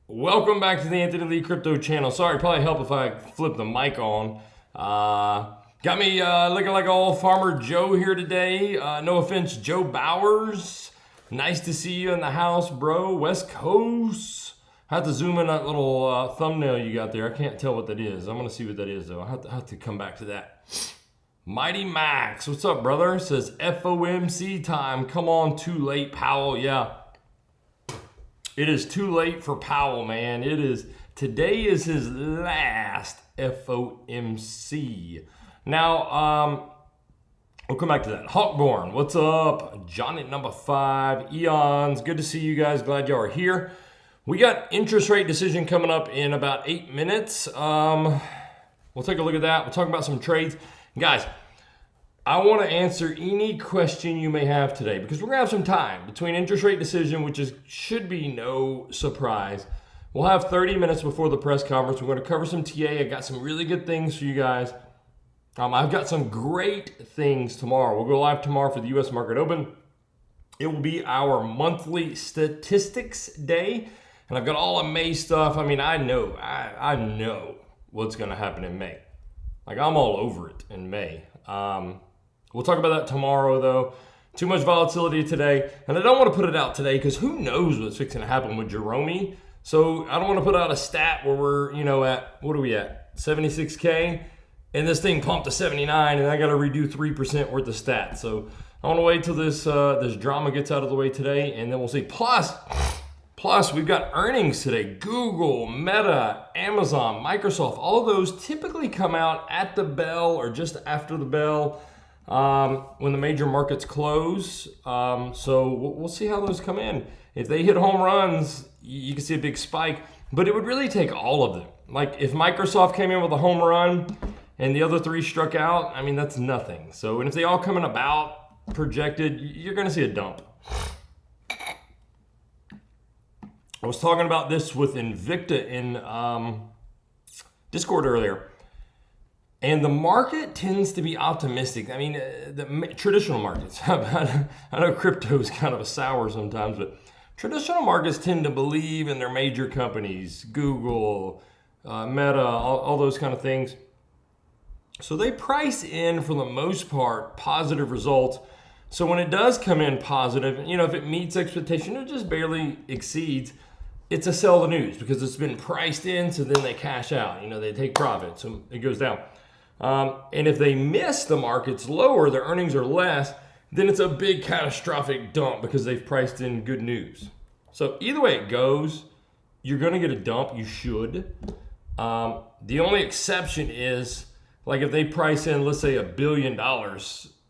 Welcome back to the Anthony Lee Crypto channel. Sorry, probably help if I flip the mic on. Got me looking like old Farmer Joe here today. No offense, Joe Bowers. Nice to see you in the house, bro. West Coast. I have to zoom in that little thumbnail you got there. I can't tell what that is. I'm going to see what that is, though. I have to come back to that. Mighty Max. What's up, brother? Says FOMC time. Come on, too late, Powell. Yeah. It is too late for Powell, man. Today is his last FOMC. Now, we'll come back to that. Hawkborn, what's up? Johnny number 5, Eons, good to see you guys. Glad y'all are here. We got interest rate decision coming up in about 8 minutes. We'll take a look at that. We'll talk about some trades. Guys, I want to answer any question you may have today because we're going to have some time between interest rate decision, which should be no surprise. We'll have 30 minutes before the press conference. We're going to cover some TA. I got some really good things for you guys. I've got some great things tomorrow. We'll go live tomorrow for the U.S. Market Open. It will be our monthly statistics day, and I've got all of May stuff. I mean, I know what's going to happen in May. Like, I'm all over it in May. We'll talk about that tomorrow, though. Too much volatility today. And I don't want to put it out today because who knows what's fixing to happen with Jerome. So I don't want to put out a stat where we're, at, what are we at? 76K? And this thing pumped to 79 and I got to redo 3% worth of stats. So I want to wait till this drama gets out of the way today and then we'll see. Plus, we've got earnings today. Google, Meta, Amazon, Microsoft, all of those typically come out at the bell or just after the bell when the major markets close. So we'll see how those come in. If they hit home runs, you can see a big spike, but it would really take all of them. Like if Microsoft came in with a home run and the other three struck out, I mean, that's nothing. So, and if they all come in about projected, you're going to see a dump. I was talking about this with Invicta in Discord earlier. And the market tends to be optimistic. I mean, the traditional markets. I know crypto is kind of a sour sometimes, but traditional markets tend to believe in their major companies, Google, Meta, all those kind of things. So they price in, for the most part, positive results. So when it does come in positive, if it meets expectation, it just barely exceeds, it's a sell the news because it's been priced in, so then they cash out. They take profit, so it goes down. And if they miss the markets lower, their earnings are less, then it's a big catastrophic dump because they've priced in good news. So either way it goes, you're going to get a dump. You should. The only exception is, like if they price in, let's say $1 billion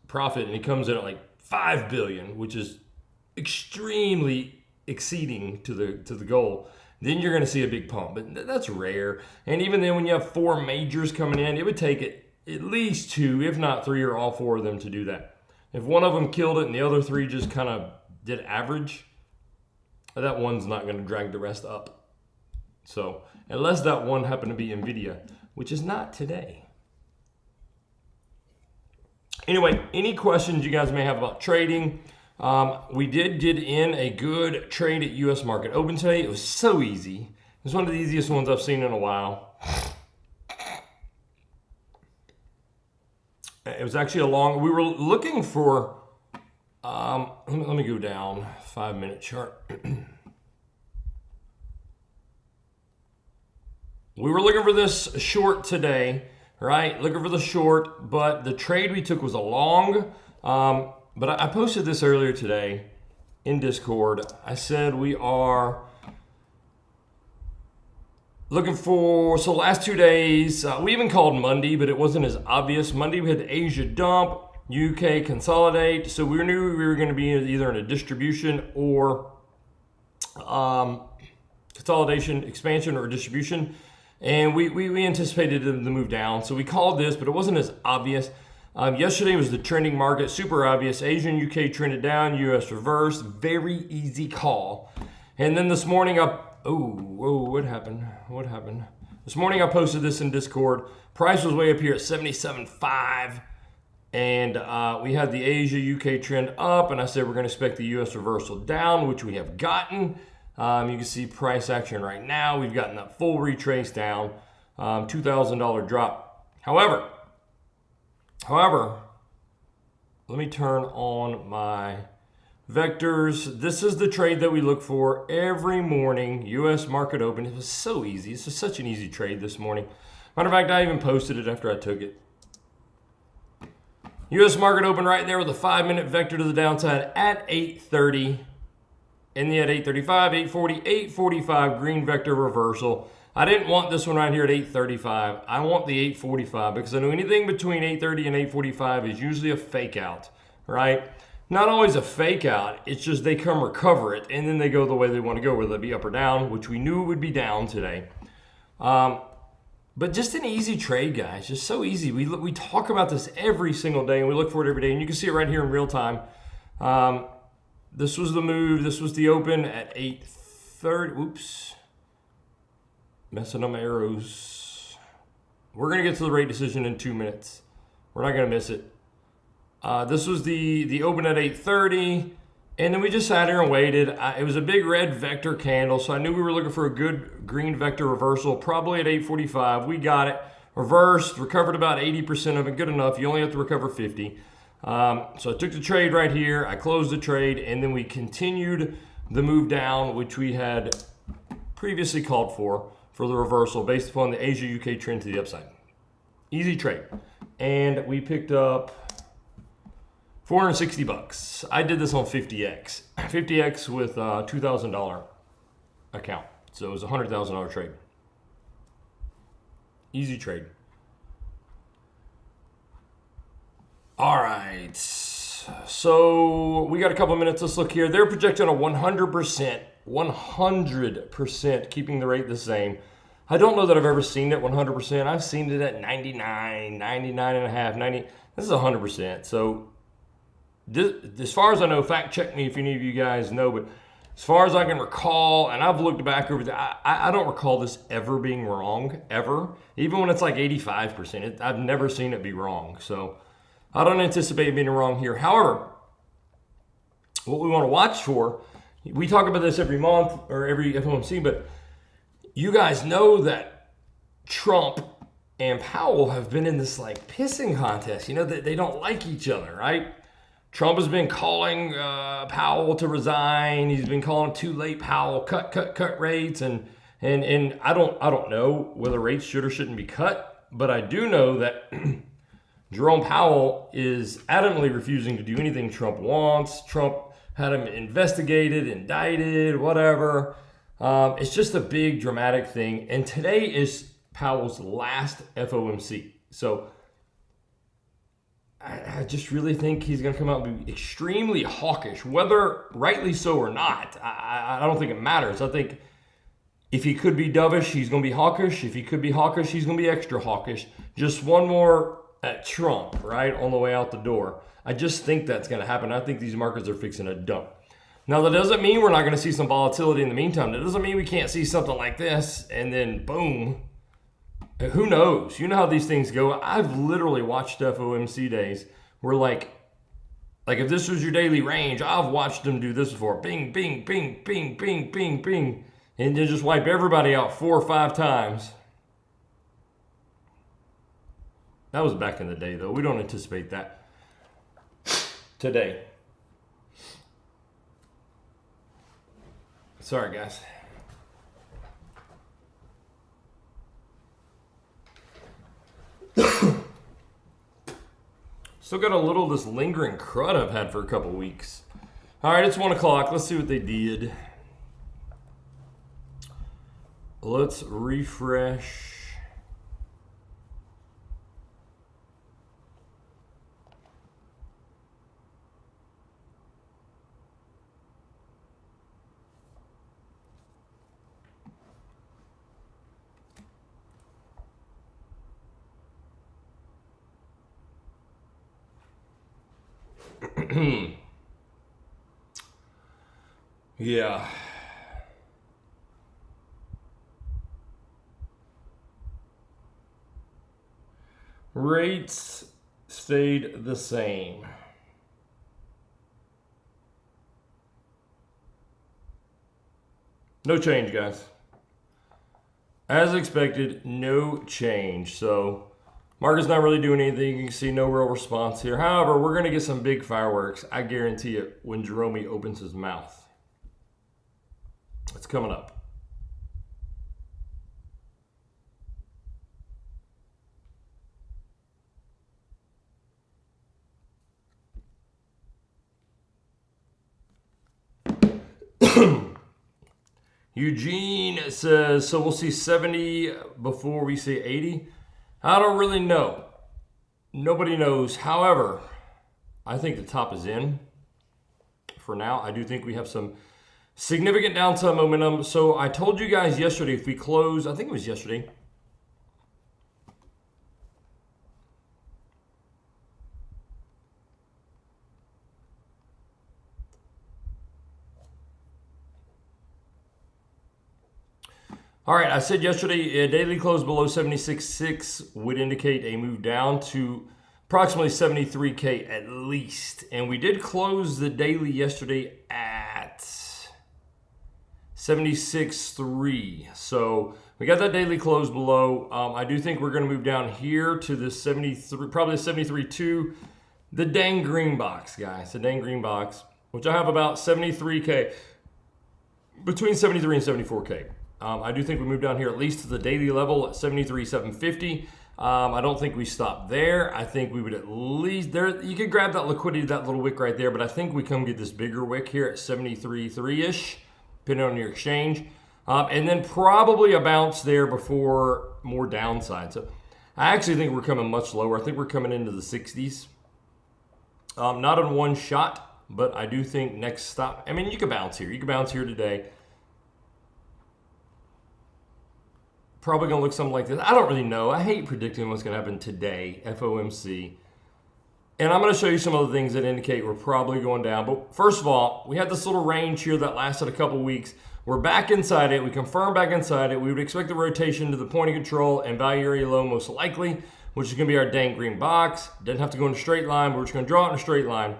profit and it comes in at like 5 billion, which is extremely exceeding to the goal, then you're going to see a big pump. But that's rare. And even then, when you have 4 majors coming in, it would take it at least 2, if not 3 or all 4 of them to do that. If one of them killed it and the other 3 just kind of did average, that one's not going to drag the rest up. So unless that one happened to be NVIDIA, which is not today. Anyway, any questions you guys may have about trading? We did get in a good trade at U.S. Market Open today. It was so easy. It was one of the easiest ones I've seen in a while. It was actually we were looking for, let me go down 5-minute chart. We were looking for this short today, right? Looking for the short, but the trade we took was a long. But I posted this earlier today in Discord. I said we are looking for, so last 2 days, we even called Monday, but it wasn't as obvious. Monday we had the Asia dump, UK consolidate. So we knew we were going to be either in a distribution or consolidation, expansion, or distribution. And we anticipated them to move down. So we called this, but it wasn't as obvious. Yesterday was the trending market, super obvious. Asian UK trended down, US reversed, very easy call. And then this morning what happened? This morning I posted this in Discord. Price was way up here at 77.5. And we had the Asia UK trend up, and I said we're going to expect the US reversal down, which we have gotten. You can see price action right now. We've gotten that full retrace down, $2,000 drop. However, let me turn on my vectors. This is the trade that we look for every morning. U.S. market open. It was so easy. It's just such an easy trade this morning. Matter of fact, I even posted it after I took it. U.S. market open right there with a 5-minute vector to the downside at 8:30. And then at 8:35, 8:40, 8:45 green vector reversal. I didn't want this one right here at 8:35. I want the 8:45 because I know anything between 8:30 and 8:45 is usually a fake out, right? Not always a fake out. It's just they come recover it and then they go the way they want to go, whether it be up or down, which we knew it would be down today. But just an easy trade, guys. Just so easy. We talk about this every single day, and we look for it every day. And you can see it right here in real time. This was the move. This was the open at 8:30. Oops. Messing up my arrows. We're going to get to the rate decision in 2 minutes. We're not going to miss it. This was the open at 8:30. And then we just sat here and waited. It was a big red vector candle, so I knew we were looking for a good green vector reversal, probably at 8:45. We got it. Reversed, recovered about 80% of it. Good enough. You only have to recover 50. So I took the trade right here. I closed the trade, and then we continued the move down, which we had previously called for the reversal based upon the Asia-UK trend to the upside. Easy trade. And we picked up $460. I did this on 50X. 50X with a $2,000 account. So it was a $100,000 trade. Easy trade. All right. So we got a couple minutes. Let's look here. They're projecting a 100% keeping the rate the same. I don't know that I've ever seen it 100%. I've seen it at 99, 99.5, 90. This is 100%. So as far as I know, fact check me if any of you guys know, but as far as I can recall, and I've looked back over I don't recall this ever being wrong, ever. Even when it's like 85%, I've never seen it be wrong. So I don't anticipate being wrong here. However, what we want to watch for, we talk about this every month or every FOMC, but you guys know that Trump and Powell have been in this like pissing contest. You know, that they don't like each other, right? Trump has been calling Powell to resign. He's been calling too late Powell, cut rates. And I don't know whether rates should or shouldn't be cut, but I do know that Jerome Powell is adamantly refusing to do anything Trump wants. Trump had him investigated, indicted, whatever. It's just a big dramatic thing. And today is Powell's last FOMC. So I just really think he's going to come out and be extremely hawkish, whether rightly so or not. I don't think it matters. I think if he could be dovish, he's going to be hawkish. If he could be hawkish, he's going to be extra hawkish. Just one more at Trump, right, on the way out the door. I just think that's going to happen. I think these markets are fixing to dump. Now, that doesn't mean we're not going to see some volatility in the meantime. That doesn't mean we can't see something like this and then boom. Who knows? You know how these things go. I've literally watched FOMC days where like if this was your daily range, I've watched them do this before. Bing, bing, bing, bing, bing, bing, bing. And they just wipe everybody out 4 or 5 times. That was back in the day, though. We don't anticipate that today. Sorry, guys. Still got a little of this lingering crud I've had for a couple weeks. All right, it's 1 o'clock. Let's see what they did. Let's refresh. Yeah. Rates stayed the same. No change, guys. As expected, no change. So market's not really doing anything. You can see no real response here. However, we're going to get some big fireworks. I guarantee it when Jerome opens his mouth. It's coming up. Eugene says, so we'll see 70 before we see 80. I don't really know. Nobody knows. However, I think the top is in for now. I do think we have some significant downside momentum. So I told you guys yesterday, if we close, I think it was yesterday. All right, I said yesterday a daily close below 76.6 would indicate a move down to approximately 73K at least. And we did close the daily yesterday at 76.3. So we got that daily close below. I do think we're going to move down here to the 73, probably the 73.2. The dang green box, guys, the dang green box, which I have about 73K, between 73 and 74K. I do think we move down here at least to the daily level at 73,750. I don't think we stop there. I think we would at least, there, you could grab that liquidity, that little wick right there, but I think we come get this bigger wick here at 73.3-ish, depending on your exchange. And then probably a bounce there before more downside. So I actually think we're coming much lower. I think we're coming into the 60s. Not in one shot, but I do think next stop, I mean, you could bounce here. You could bounce here today. Probably going to look something like this. I don't really know. I hate predicting what's going to happen today, FOMC. And I'm going to show you some of the things that indicate we're probably going down. But first of all, we had this little range here that lasted a couple weeks. We're back inside it. We confirmed back inside it. We would expect the rotation to the point of control and value area low most likely, which is going to be our dang green box. Doesn't have to go in a straight line. We're just going to draw it in a straight line.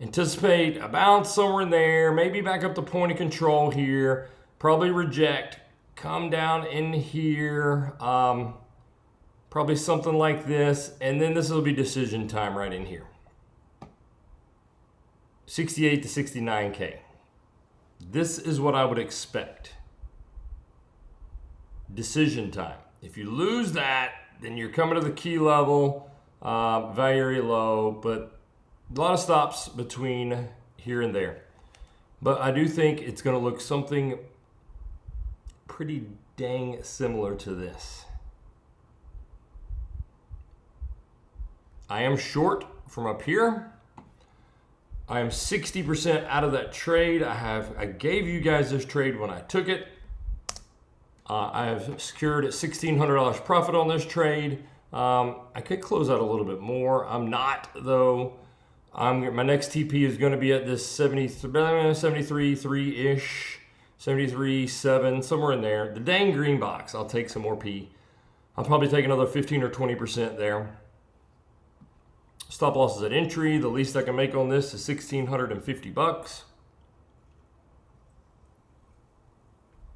Anticipate a bounce somewhere in there. Maybe back up to point of control here. Probably reject. Come down in here, probably something like this, and then this will be decision time right in here. 68 to 69K. This is what I would expect. Decision time. If you lose that, then you're coming to the key level, value area low, but a lot of stops between here and there. But I do think it's going to look something pretty dang similar to this. I am short from up here. I am 60% out of that trade. I gave you guys this trade when I took it. I have secured $1,600 profit on this trade. I could close out a little bit more. I'm not though. My next TP is going to be at this 73.3-ish. 73.7, somewhere in there. The dang green box, I'll take some more P. I'll probably take another 15 or 20% there. Stop losses at entry. The least I can make on this is $1,650.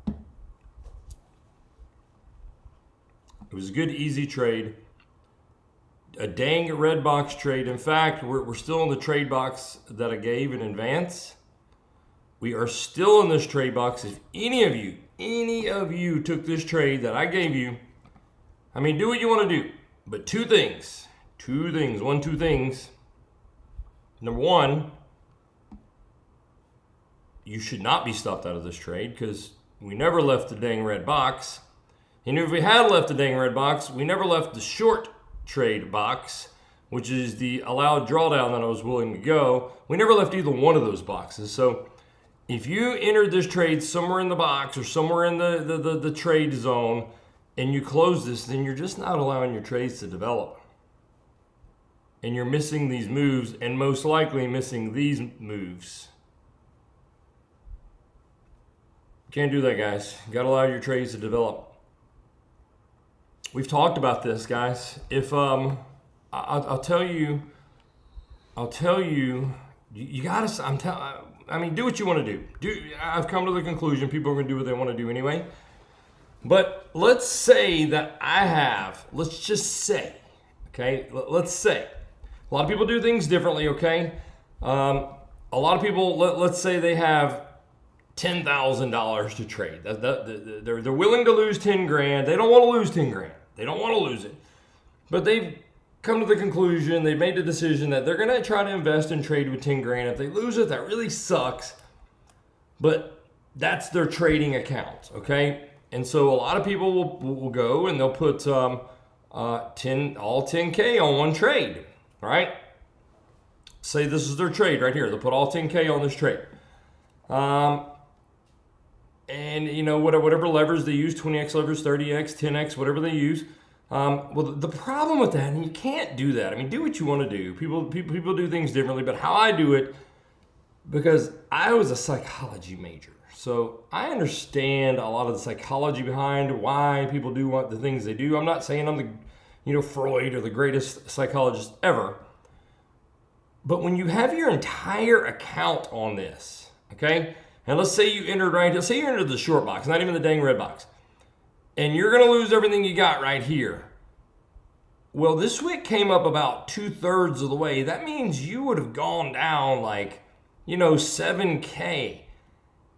It was a good, easy trade. A dang red box trade. In fact, we're still in the trade box that I gave in advance. We are still in this trade box. If any of you took this trade that I gave you, I mean, do what you want to do. But two things. Number one, you should not be stopped out of this trade because we never left the dang red box. And if we had left the dang red box, we never left the short trade box, which is the allowed drawdown that I was willing to go. We never left either one of those boxes. So if you entered this trade somewhere in the box or somewhere in the trade zone and you close this, then you're just not allowing your trades to develop. And you're missing these moves and most likely missing these moves. Can't do that, guys. You got to allow your trades to develop. We've talked about this, guys. If I'll tell you You gotta, I mean, do what you want to do. I've come to the conclusion people are going to do what they want to do anyway. But let's say that let's just say, okay, let's say, a lot of people do things differently, okay? A lot of people, let's say they have $10,000 to trade. They're willing to lose 10 grand. They don't want to lose 10 grand. They don't want to lose it. But they've come to the conclusion, they've made the decision that they're going to try to invest and trade with 10 grand. If they lose it, that really sucks. But that's their trading account, okay? And so a lot of people will go and they'll put all 10K on one trade, right? Say this is their trade right here. They'll put all 10K on this trade. And you know, whatever levers they use, 20x levers, 30x, 10x, whatever they use. Well, the problem with that, and you can't do that. I mean, do what you want to do. People do things differently, but how I do it, because I was a psychology major. So I understand a lot of the psychology behind why people do what the things they do. I'm not saying I'm the, Freud or the greatest psychologist ever. But when you have your entire account on this, okay? And let's say you entered let's say you entered the short box, not even the dang red box. And you're going to lose everything you got right here. Well, this wick came up about 2/3 of the way. That means you would have gone down like, 7K.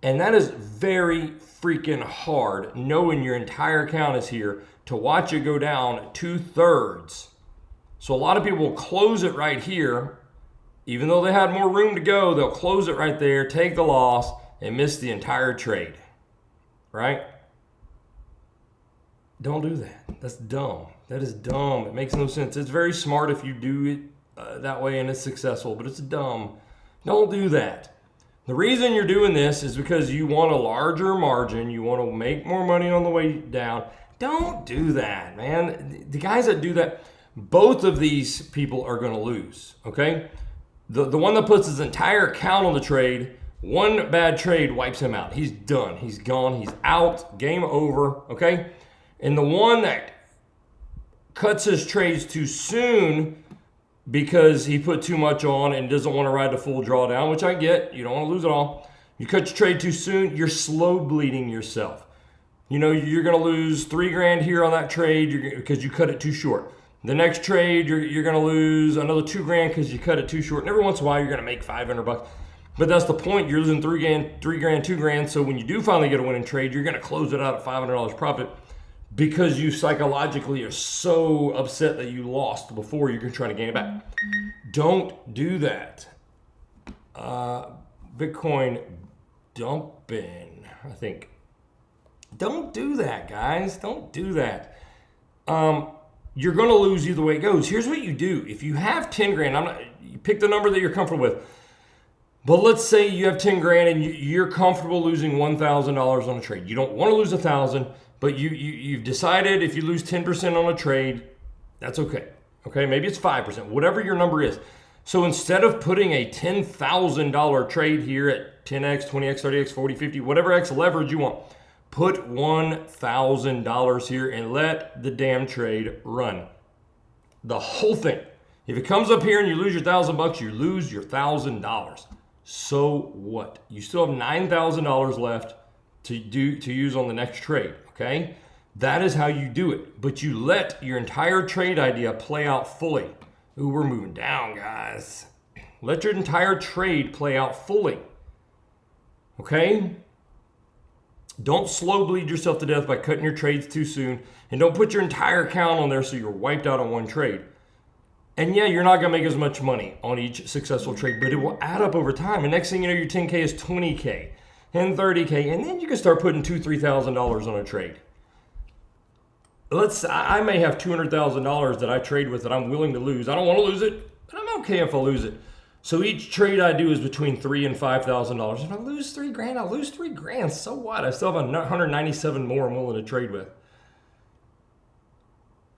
And that is very freaking hard, knowing your entire account is here, to watch it go down 2/3. So a lot of people will close it right here. Even though they had more room to go, they'll close it right there, take the loss, and miss the entire trade, right? Don't do that. That's dumb. That is dumb. It makes no sense. It's very smart if you do it that way and it's successful, but it's dumb. Don't do that. The reason you're doing this is because you want a larger margin. You want to make more money on the way down. Don't do that, man. The guys that do that, both of these people are going to lose, okay? The one that puts his entire account on the trade, one bad trade wipes him out. He's done. He's gone. He's out. Game over, okay? And the one that cuts his trades too soon because he put too much on and doesn't want to ride the full drawdown, which I get. You don't want to lose it all. You cut your trade too soon, you're slow bleeding yourself. You're going to lose 3 grand here on that trade because you cut it too short. The next trade, you're going to lose another 2 grand because you cut it too short. And every once in a while, you're going to make $500. But that's the point. You're losing 3 grand, 2 grand. So when you do finally get a winning trade, you're going to close it out at $500 profit because you psychologically are so upset that you lost before you're trying to gain it back. Don't do that. Bitcoin dumping, I think. Don't do that, guys. Don't do that. You're going to lose either way it goes. Here's what you do. If you have 10 grand, you pick the number that you're comfortable with. But let's say you have 10 grand and you're comfortable losing $1,000 on a trade. You don't want to lose 1,000, but you've decided if you lose 10% on a trade, that's okay. Okay, maybe it's 5%, whatever your number is. So instead of putting a $10,000 trade here at 10x, 20x, 30x, 40, 50, whatever X leverage you want, put $1,000 here and let the damn trade run. The whole thing. If it comes up here and you lose your $1,000, you lose your $1,000. So what? You still have $9,000 left to use on the next trade, okay? That is how you do it. But you let your entire trade idea play out fully. Ooh, we're moving down, guys. Let your entire trade play out fully. Okay? Don't slow bleed yourself to death by cutting your trades too soon. And don't put your entire account on there so you're wiped out on one trade. And yeah, you're not going to make as much money on each successful trade, but it will add up over time. And next thing you know, your 10K is 20K and 30K. And then you can start putting $2,000, $3,000 on a trade. I may have $200,000 that I trade with that I'm willing to lose. I don't want to lose it, but I'm okay if I lose it. So each trade I do is between $3,000 and $5,000. If I lose 3 grand, I'll lose 3 grand. So what? I still have 197 more I'm willing to trade with.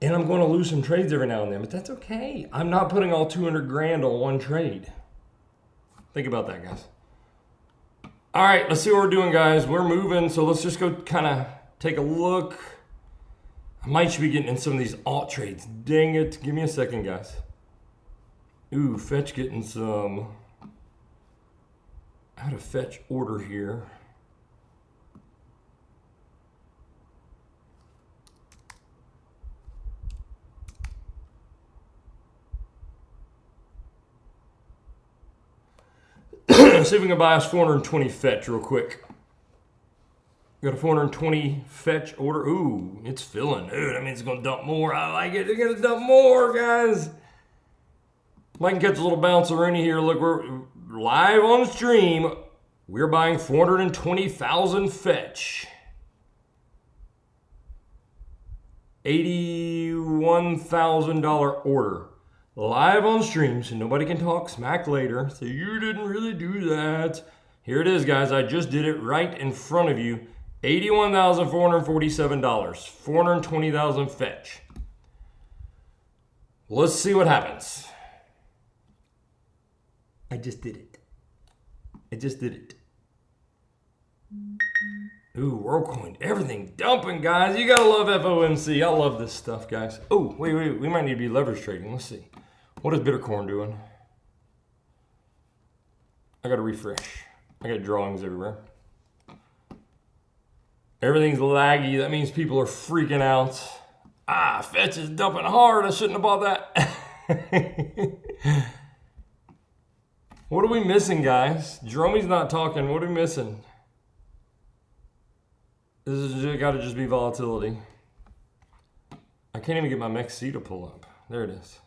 And I'm going to lose some trades every now and then, but that's okay. I'm not putting all 200 grand on one trade. Think about that, guys. All right, let's see what we're doing, guys. We're moving, so let's just go kind of take a look. I might should be getting in some of these alt trades. Dang it. Give me a second, guys. Ooh, Fetch getting some I had a fetch order here. See if we can buy us 420 fetch real quick. Got a 420 fetch order. Ooh, it's filling. Ooh, that means it's going to dump more. I like it. They're going to dump more, guys. Might can catch a little bounceroonie here. Look, we're live on stream. We're buying 420,000 fetch. $81,000 order. Live on stream, so nobody can talk smack later. So you didn't really do that. Here it is, guys. I just did it right in front of you. $81,447. 420,000 fetch. Let's see what happens. I just did it. I just did it. Ooh, WorldCoin. Everything dumping, guys. You gotta love FOMC. I love this stuff, guys. Oh, wait. We might need to be leverage trading. Let's see. What is Bitcoin doing? I gotta refresh. I got drawings everywhere. Everything's laggy. That means people are freaking out. Ah, fetch is dumping hard. I shouldn't have bought that. What are we missing, guys? Jerome's not talking. What are we missing? This is got to just be volatility. I can't even get my MEXC to pull up. There it is.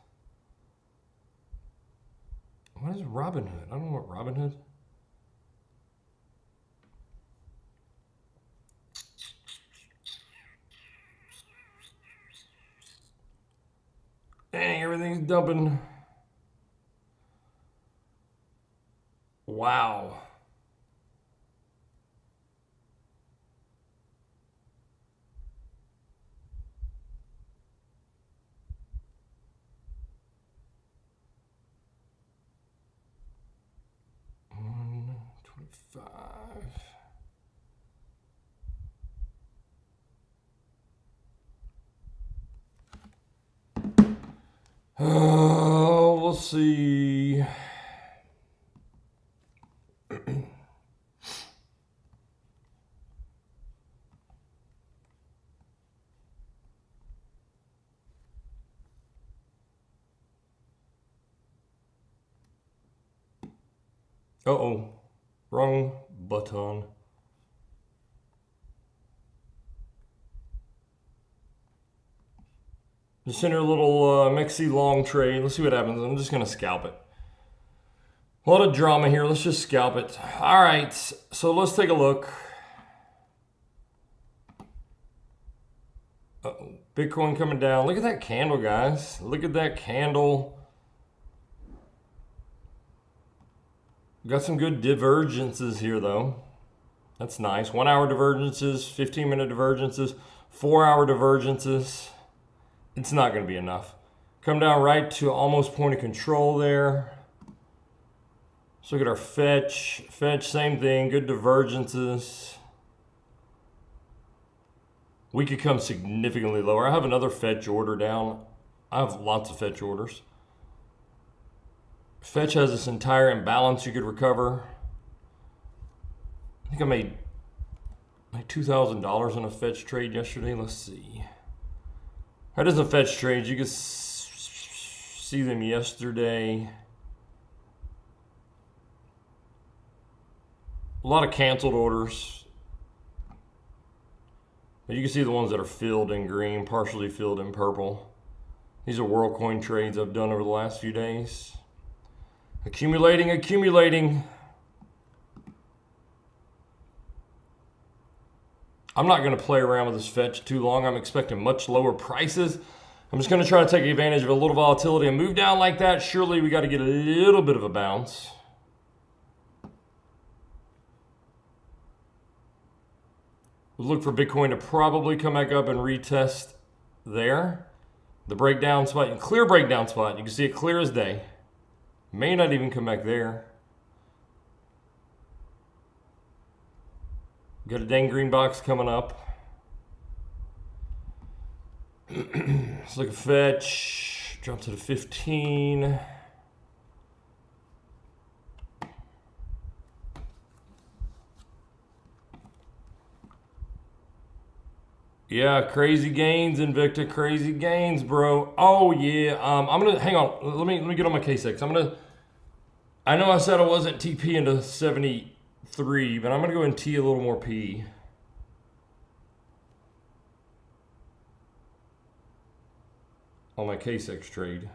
What is Robinhood? I don't know what Robinhood. Dang, everything's dumping. Wow. Oh, we'll see. Uh-oh, wrong button. Just enter a little MEXC long trade. Let's see what happens. I'm just going to scalp it. A lot of drama here. Let's just scalp it. All right, so let's take a look. Uh-oh. Bitcoin coming down. Look at that candle, guys. Look at that candle. Got some good divergences here, though. That's nice. 1 hour divergences, 15-minute divergences, 4-hour divergences. It's not going to be enough. Come down right to almost point of control there. Let's look at our fetch. Fetch, same thing. Good divergences. We could come significantly lower. I have another fetch order down. I have lots of fetch orders. Fetch has this entire imbalance you could recover. I think I made like $2,000 on a fetch trade yesterday. Let's see. That isn't fetch trades. You can see them yesterday. A lot of canceled orders. But you can see the ones that are filled in green, partially filled in purple. These are WorldCoin trades I've done over the last few days. Accumulating, accumulating. I'm not going to play around with this fetch too long. I'm expecting much lower prices. I'm just going to try to take advantage of a little volatility and move down like that. Surely we got to get a little bit of a bounce. We'll look for Bitcoin to probably come back up and retest there. The breakdown spot, clear breakdown spot. You can see it clear as day. May not even come back there. Got a dang green box coming up. Let's look at fetch. Drop to the 15. Yeah, crazy gains, Invicta, crazy gains, bro. Oh yeah. I'm gonna hang on. Let me get on my KCEX. I know I said I wasn't TP into 73, but I'm gonna go and T a little more P. On my KCEX trade.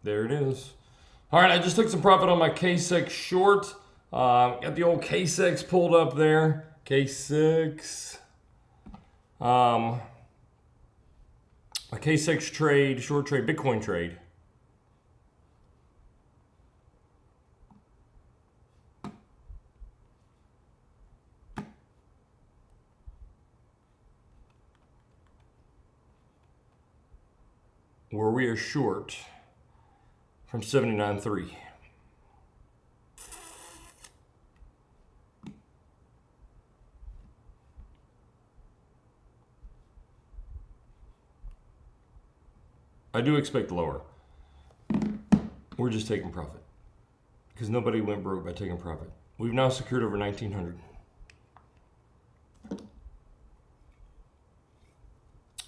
There it is. All right, I just took some profit on my KCEX short. Got the old KCEX pulled up there. KCEX. A KCEX trade, short trade, Bitcoin trade. Where we are short from 79.3. I do expect lower. We're just taking profit because nobody went broke by taking profit. We've now secured over 1900.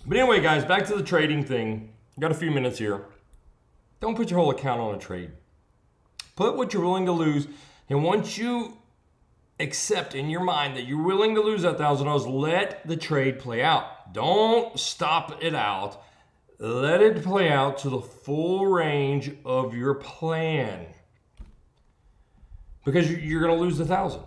But anyway, guys, back to the trading thing. Got a few minutes here. Don't put your whole account on a trade. Put what you're willing to lose. And once you accept in your mind that you're willing to lose that $1,000, let the trade play out. Don't stop it out. Let it play out to the full range of your plan. Because you're going to lose the 1,000.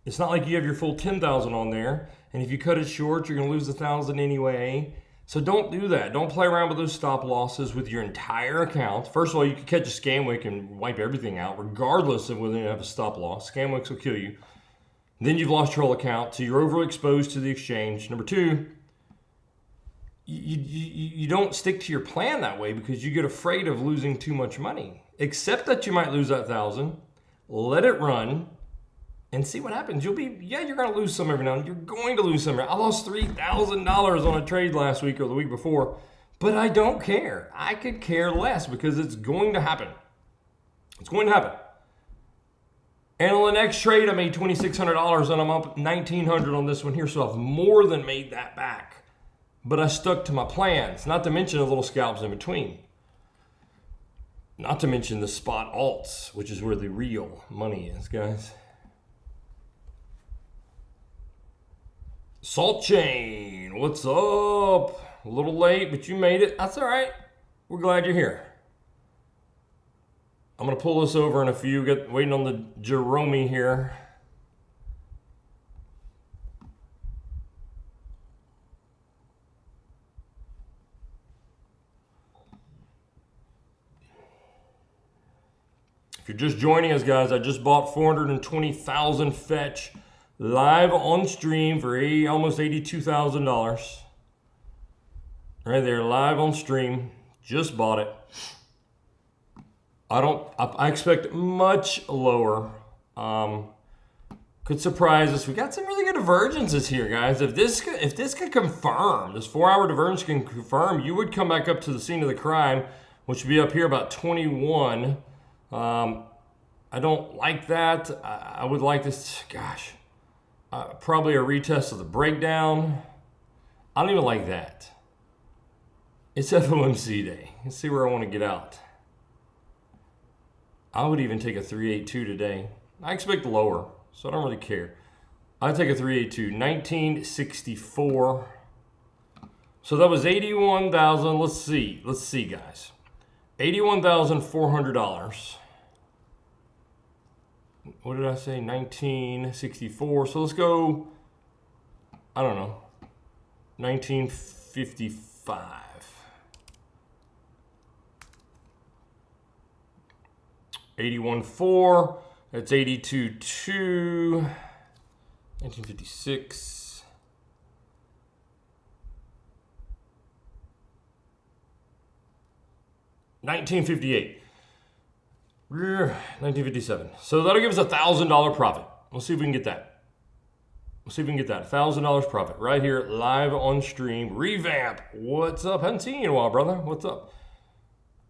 It's not like you have your full 10,000 on there. And if you cut it short, you're going to lose the 1,000 anyway. So don't do that. Don't play around with those stop losses with your entire account. First of all, you can catch a scam wick and wipe everything out, regardless of whether you have a stop loss. Scam wicks will kill you. Then you've lost your whole account, so you're overexposed to the exchange. Number two, you don't stick to your plan that way because you get afraid of losing too much money. Accept that you might lose that 1,000. Let it run. And see what happens. You're going to lose some every now and then. You're going to lose some. I lost $3,000 on a trade last week or the week before, but I don't care. I could care less because it's going to happen. It's going to happen. And on the next trade, I made $2,600 and I'm up $1,900 on this one here, so I've more than made that back. But I stuck to my plans, not to mention the little scalps in between. Not to mention the spot alts, which is where the real money is, guys. Salt Chain, what's up? A little late, but you made it. That's all right. We're glad you're here. I'm going to pull this over in a few. Waiting on the Jerome here. If you're just joining us, guys, I just bought 420,000 fetch. Live on stream for almost $82,000. Right there, live on stream. Just bought it. I expect much lower. Could surprise us. We got some really good divergences here, guys. If this could confirm, this 4-hour divergence can confirm, you would come back up to the scene of the crime, which would be up here about 21. I don't like that. I would like this, gosh. Probably a retest of the breakdown. I don't even like that. It's FOMC day. Let's see where I want to get out. I would even take a 382 today. I expect lower, so I don't really care. I'd take a 382, 1964. So that was 81,000. Let's see, guys. $81,400. What did I say? 1964. So let's go, I don't know, 1955. 81.4. That's 82.2. 1956. $19.58. 1957. So that'll give us $1,000 profit. We'll see if we can get that. Let's see if we can get that $1,000 profit right here live on stream. Revamp, what's up? Haven't seen you in a while, brother. What's up?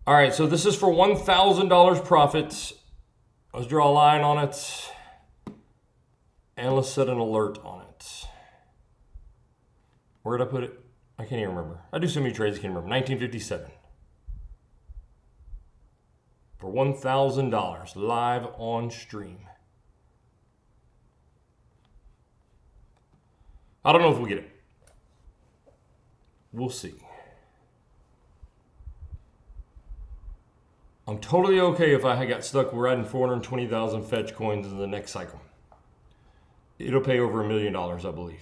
All right, so this is for $1,000 profits. Let's draw a line on it, and let's set an alert on it. Where did I put it? I can't even remember. I do so many trades I can't remember. 1957. For $1,000 live on stream. I don't know if we'll get it. We'll see. I'm totally okay if I got stuck riding 420,000 fetch coins in the next cycle. It'll pay over $1 million, I believe.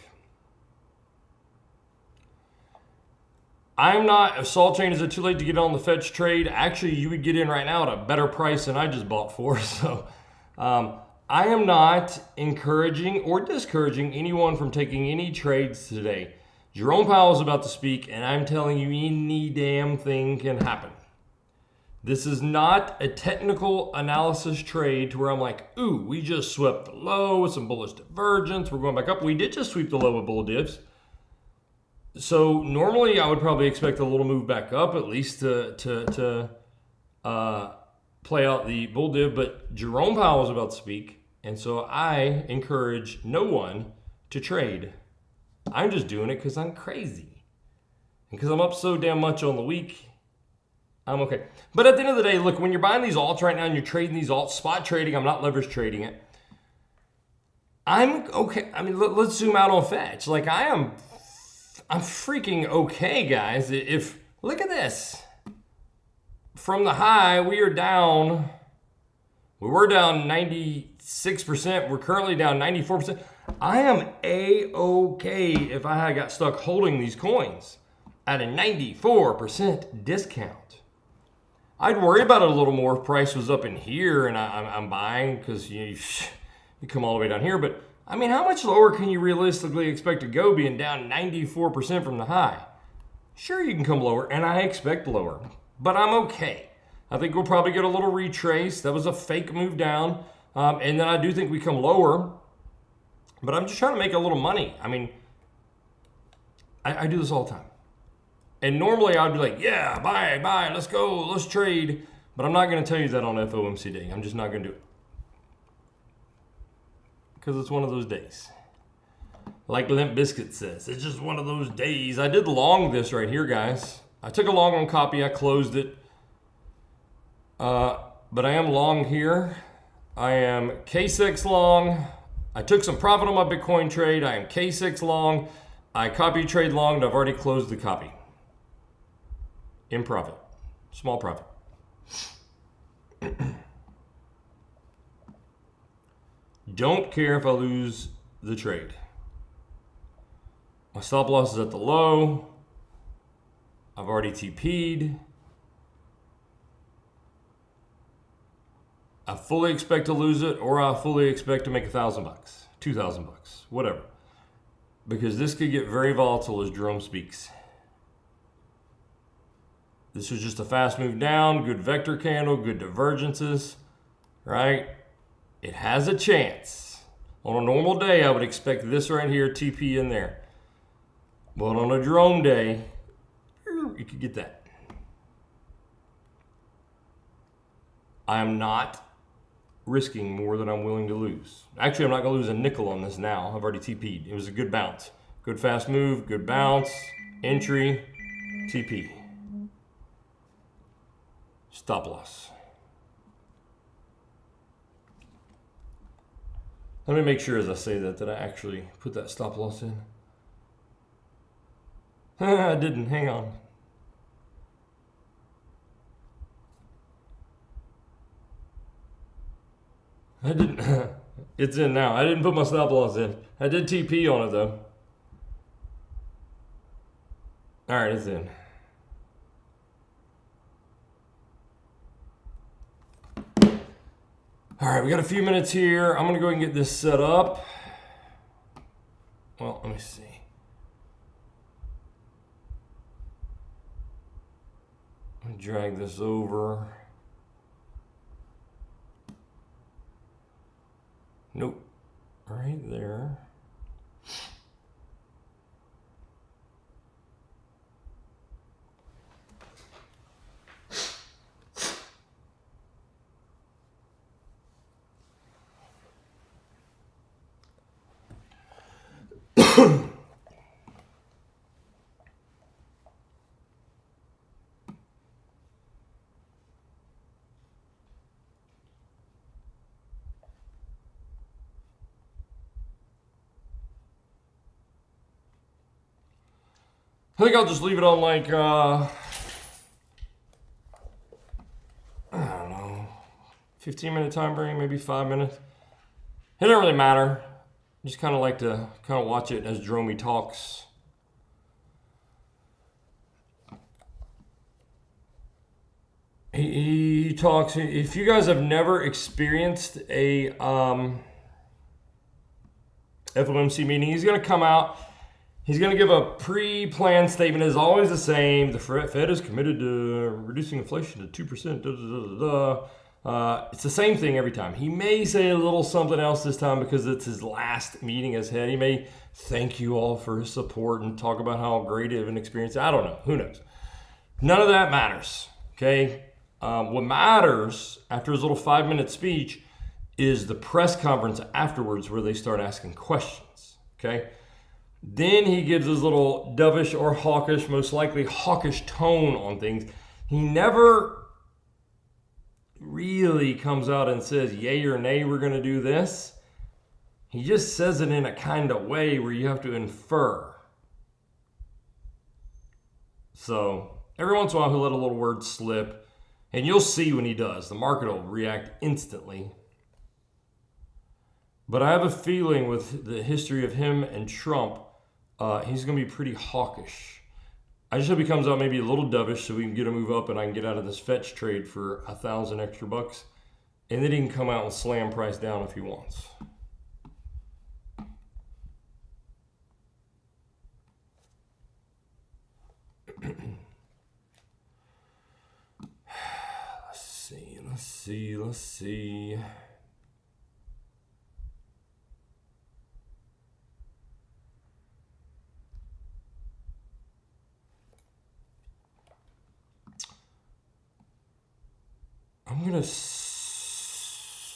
I'm not, Salt Chain, is it too late to get on the fetch trade? Actually, you would get in right now at a better price than I just bought for. So I am not encouraging or discouraging anyone from taking any trades today. Jerome Powell is about to speak, and I'm telling you, any damn thing can happen. This is not a technical analysis trade to where I'm like, ooh, we just swept the low with some bullish divergence. We're going back up. We did just sweep the low with bull divs. So normally I would probably expect a little move back up, at least to play out the bull div. But Jerome Powell is about to speak, and so I encourage no one to trade. I'm just doing it because I'm crazy. And because I'm up so damn much on the week, I'm okay. But at the end of the day, look, when you're buying these alts right now and you're trading these alts, spot trading, I'm not leverage trading it. I'm okay. I mean, let's zoom out on fetch. Like I'm freaking okay, guys. If look at this. From the high, we were down 96%. We're currently down 94%. I am A-okay if I had got stuck holding these coins at a 94% discount. I'd worry about it a little more if price was up in here and I'm buying because you come all the way down here. But I mean, how much lower can you realistically expect to go being down 94% from the high? Sure, you can come lower, and I expect lower, but I'm okay. I think we'll probably get a little retrace. That was a fake move down. And then I do think we come lower, but I'm just trying to make a little money. I mean, I do this all the time. And normally I'd be like, yeah, buy, let's go, let's trade. But I'm not going to tell you that on FOMC day. I'm just not going to do it. Because it's one of those days. Like Limp Bizkit says, it's just one of those days. I did long this right here, guys. I took a long on copy. I closed it. But I am long here. I am KCEX long. I took some profit on my Bitcoin trade. I am KCEX long. I copy trade long, and I've already closed the copy. In profit. Small profit. Don't care if I lose the trade. My stop loss is at the low. I've already TP'd. I fully expect to lose it, or I fully expect to make $1,000, $2,000, whatever. Because this could get very volatile as Jerome speaks. This was just a fast move down, good vector candle, good divergences, right? It has a chance. On a normal day, I would expect this right here, TP in there. But on a Jerome day, you could get that. I am not risking more than I'm willing to lose. Actually, I'm not going to lose a nickel on this now. I've already TP'd. It was a good bounce. Good fast move, good bounce, entry, TP. Stop loss. Let me make sure as I say that I actually put that stop loss in. I didn't. Hang on. I didn't. It's in now. I didn't put my stop loss in. I did TP on it though. All right, it's in. All right, we got a few minutes here. I'm gonna go ahead and get this set up. Well, let me see. Let me drag this over. Nope, right there. I think I'll just leave it on like, I don't know, 15-minute time frame, maybe 5 minutes. It doesn't really matter. Just kind of like to kind of watch it as Jerome talks. He talks. If you guys have never experienced a FOMC meeting, he's going to come out. He's going to give a pre-planned statement. It's always the same. The Fed is committed to reducing inflation to 2%. It's the same thing every time. He may say a little something else this time because it's his last meeting as head. He may thank you all for his support and talk about how great of an experience. I don't know. Who knows? None of that matters. Okay? What matters after his little 5-minute speech is the press conference afterwards where they start asking questions. Okay? Then he gives his little dovish or hawkish, most likely hawkish tone on things. He never really comes out and says, yay or nay, we're going to do this. He just says it in a kind of way where you have to infer. So every once in a while he'll let a little word slip, and you'll see when he does. The market will react instantly. But I have a feeling with the history of him and Trump, he's going to be pretty hawkish. I just hope he comes out maybe a little dovish so we can get a move up and I can get out of this fetch trade for $1,000 extra bucks. And then he can come out and slam price down if he wants. Let's see.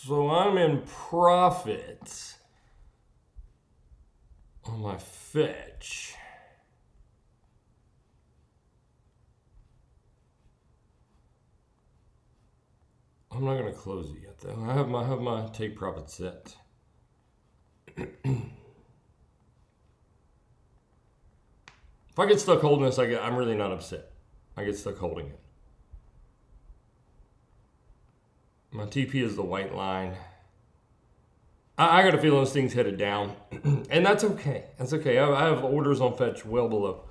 So I'm in profit on my fetch. I'm not going to close it yet though. I have my take profit set. If I get stuck holding this, I'm really not upset. I get stuck holding it. My TP is the white line. I got a feeling this thing's headed down. And that's okay. That's okay. I have orders on fetch well below.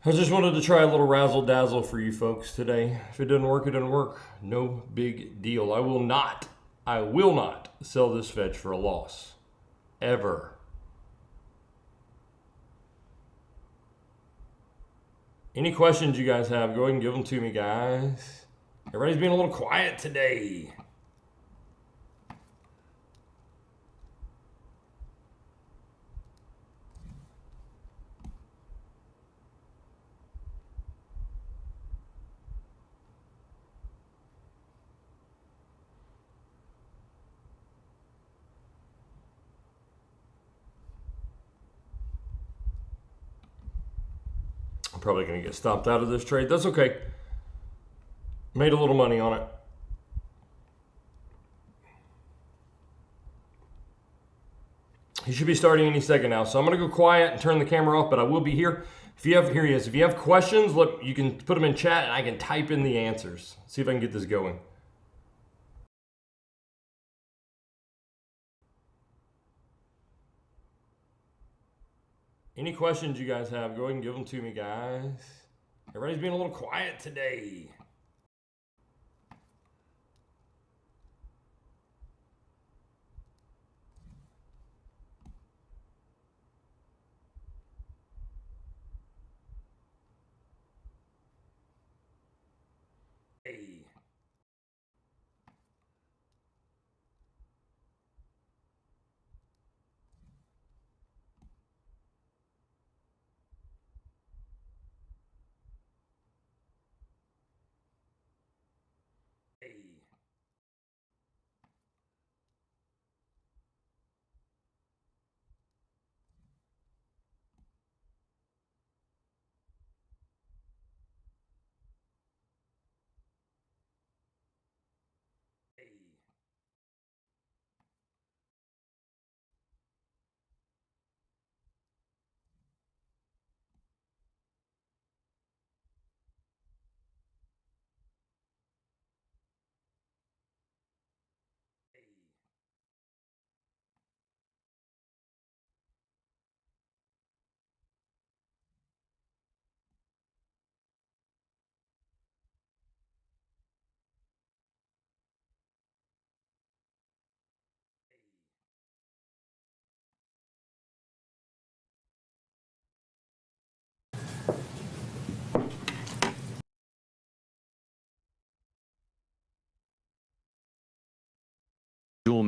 I just wanted to try a little razzle dazzle for you folks today. If it doesn't work, it doesn't work. No big deal. I will not sell this fetch for a loss. Ever. Any questions you guys have, go ahead and give them to me, guys. Everybody's being a little quiet today. I'm probably going to get stopped out of this trade. That's okay. Made a little money on it. He should be starting any second now. So I'm going to go quiet and turn the camera off, but I will be here. Here he is. If you have questions, look, you can put them in chat and I can type in the answers. See if I can get this going. Any questions you guys have, go ahead and give them to me, guys. Everybody's being a little quiet today. Hey. Hey.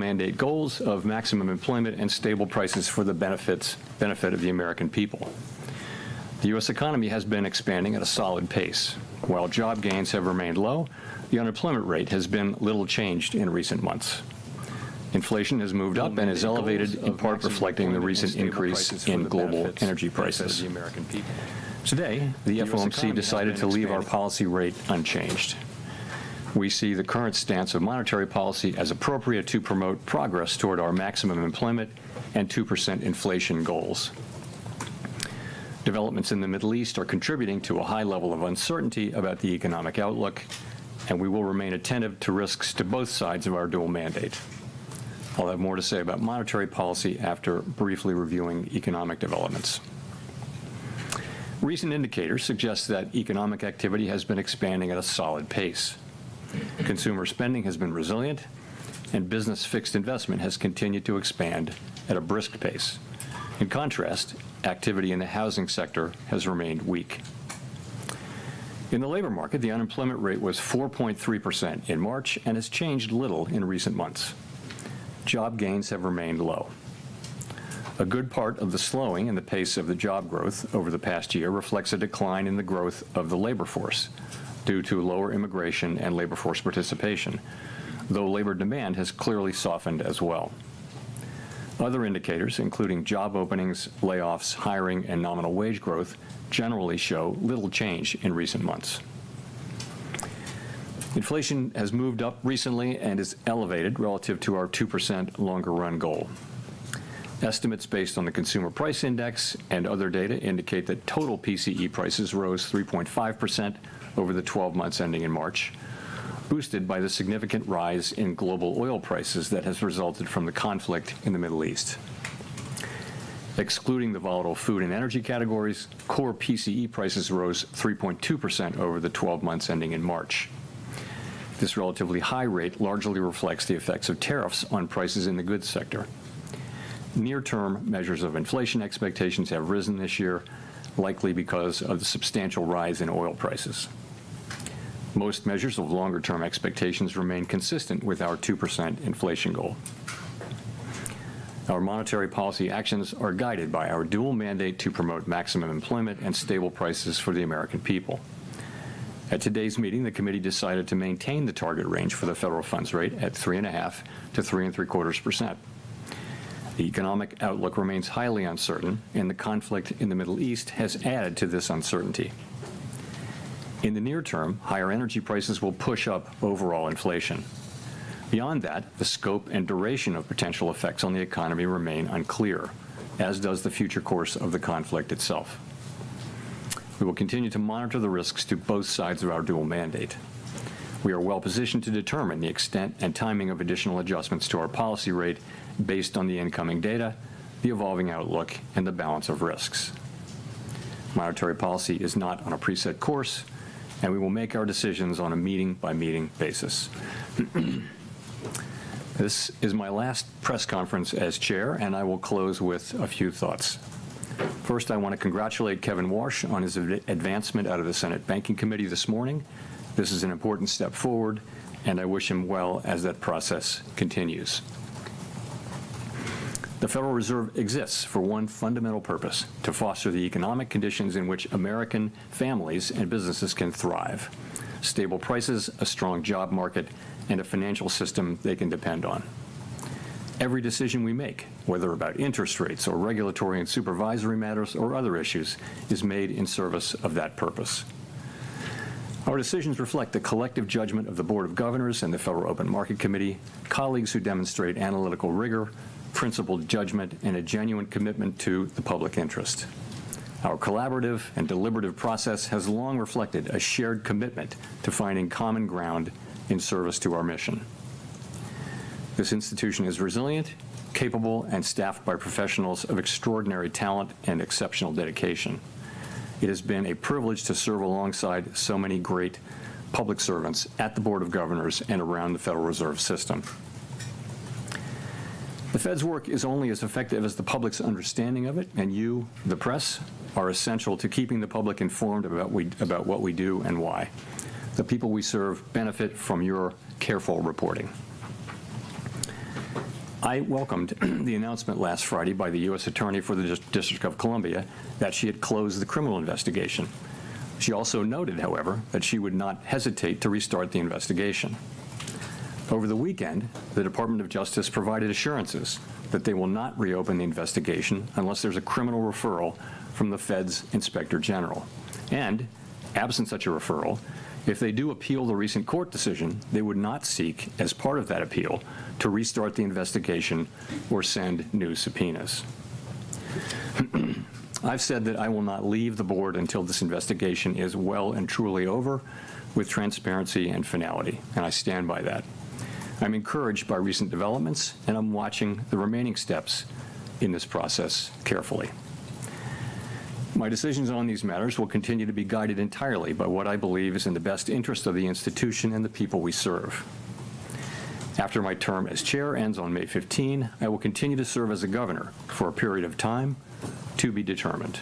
mandate goals of maximum employment and stable prices for the benefit of the American people. The U.S. economy has been expanding at a solid pace. While job gains have remained low, the unemployment rate has been little changed in recent months. Inflation has moved up and is elevated, in part reflecting the recent increase in global energy prices. Today, the FOMC decided to leave our policy rate unchanged. We see the current stance of monetary policy as appropriate to promote progress toward our maximum employment and 2% inflation goals. Developments in the Middle East are contributing to a high level of uncertainty about the economic outlook, and we will remain attentive to risks to both sides of our dual mandate. I'll have more to say about monetary policy after briefly reviewing economic developments. Recent indicators suggest that economic activity has been expanding at a solid pace. Consumer spending has been resilient, and business fixed investment has continued to expand at a brisk pace. In contrast, activity in the housing sector has remained weak. In the labor market, the unemployment rate was 4.3% in March and has changed little in recent months. Job gains have remained low. A good part of the slowing in the pace of the job growth over the past year reflects a decline in the growth of the labor force due to lower immigration and labor force participation, though labor demand has clearly softened as well. Other indicators, including job openings, layoffs, hiring, and nominal wage growth, generally show little change in recent months. Inflation has moved up recently and is elevated relative to our 2% longer-run goal. Estimates based on the Consumer Price Index and other data indicate that total PCE prices rose 3.5% over the 12 months ending in March, boosted by the significant rise in global oil prices that has resulted from the conflict in the Middle East. Excluding the volatile food and energy categories, core PCE prices rose 3.2% over the 12 months ending in March. This relatively high rate largely reflects the effects of tariffs on prices in the goods sector. Near-term measures of inflation expectations have risen this year, likely because of the substantial rise in oil prices. Most measures of longer-term expectations remain consistent with our 2% inflation goal. Our monetary policy actions are guided by our dual mandate to promote maximum employment and stable prices for the American people. At today's meeting, the committee decided to maintain the target range for the federal funds rate at 3.5 to 3.75%. The economic outlook remains highly uncertain, and the conflict in the Middle East has added to this uncertainty. In the near term, higher energy prices will push up overall inflation. Beyond that, the scope and duration of potential effects on the economy remain unclear, as does the future course of the conflict itself. We will continue to monitor the risks to both sides of our dual mandate. We are well positioned to determine the extent and timing of additional adjustments to our policy rate based on the incoming data, the evolving outlook, and the balance of risks. Monetary policy is not on a preset course, and we will make our decisions on a meeting-by-meeting basis. This is my last press conference as chair, and I will close with a few thoughts. First, I want to congratulate Kevin Warsh on his advancement out of the Senate Banking Committee this morning. This is an important step forward, and I wish him well as that process continues. The Federal Reserve exists for one fundamental purpose: to foster the economic conditions in which American families and businesses can thrive. Stable prices, a strong job market, and a financial system they can depend on. Every decision we make, whether about interest rates or regulatory and supervisory matters or other issues, is made in service of that purpose. Our decisions reflect the collective judgment of the Board of Governors and the Federal Open Market Committee, colleagues who demonstrate analytical rigor, principled judgment, and a genuine commitment to the public interest. Our collaborative and deliberative process has long reflected a shared commitment to finding common ground in service to our mission. This institution is resilient, capable, and staffed by professionals of extraordinary talent and exceptional dedication. It has been a privilege to serve alongside so many great public servants at the Board of Governors and around the Federal Reserve System. The Fed's work is only as effective as the public's understanding of it, and you, the press, are essential to keeping the public informed about what we do and why. The people we serve benefit from your careful reporting. I welcomed the announcement last Friday by the U.S. Attorney for the District of Columbia that she had closed the criminal investigation. She also noted, however, that she would not hesitate to restart the investigation. Over the weekend, the Department of Justice provided assurances that they will not reopen the investigation unless there's a criminal referral from the Fed's Inspector General. And, absent such a referral, if they do appeal the recent court decision, they would not seek, as part of that appeal, to restart the investigation or send new subpoenas. I've said that I will not leave the board until this investigation is well and truly over with transparency and finality, and I stand by that. I'm encouraged by recent developments, and I'm watching the remaining steps in this process carefully. My decisions on these matters will continue to be guided entirely by what I believe is in the best interest of the institution and the people we serve. After my term as chair ends on May 15, I will continue to serve as a governor for a period of time to be determined.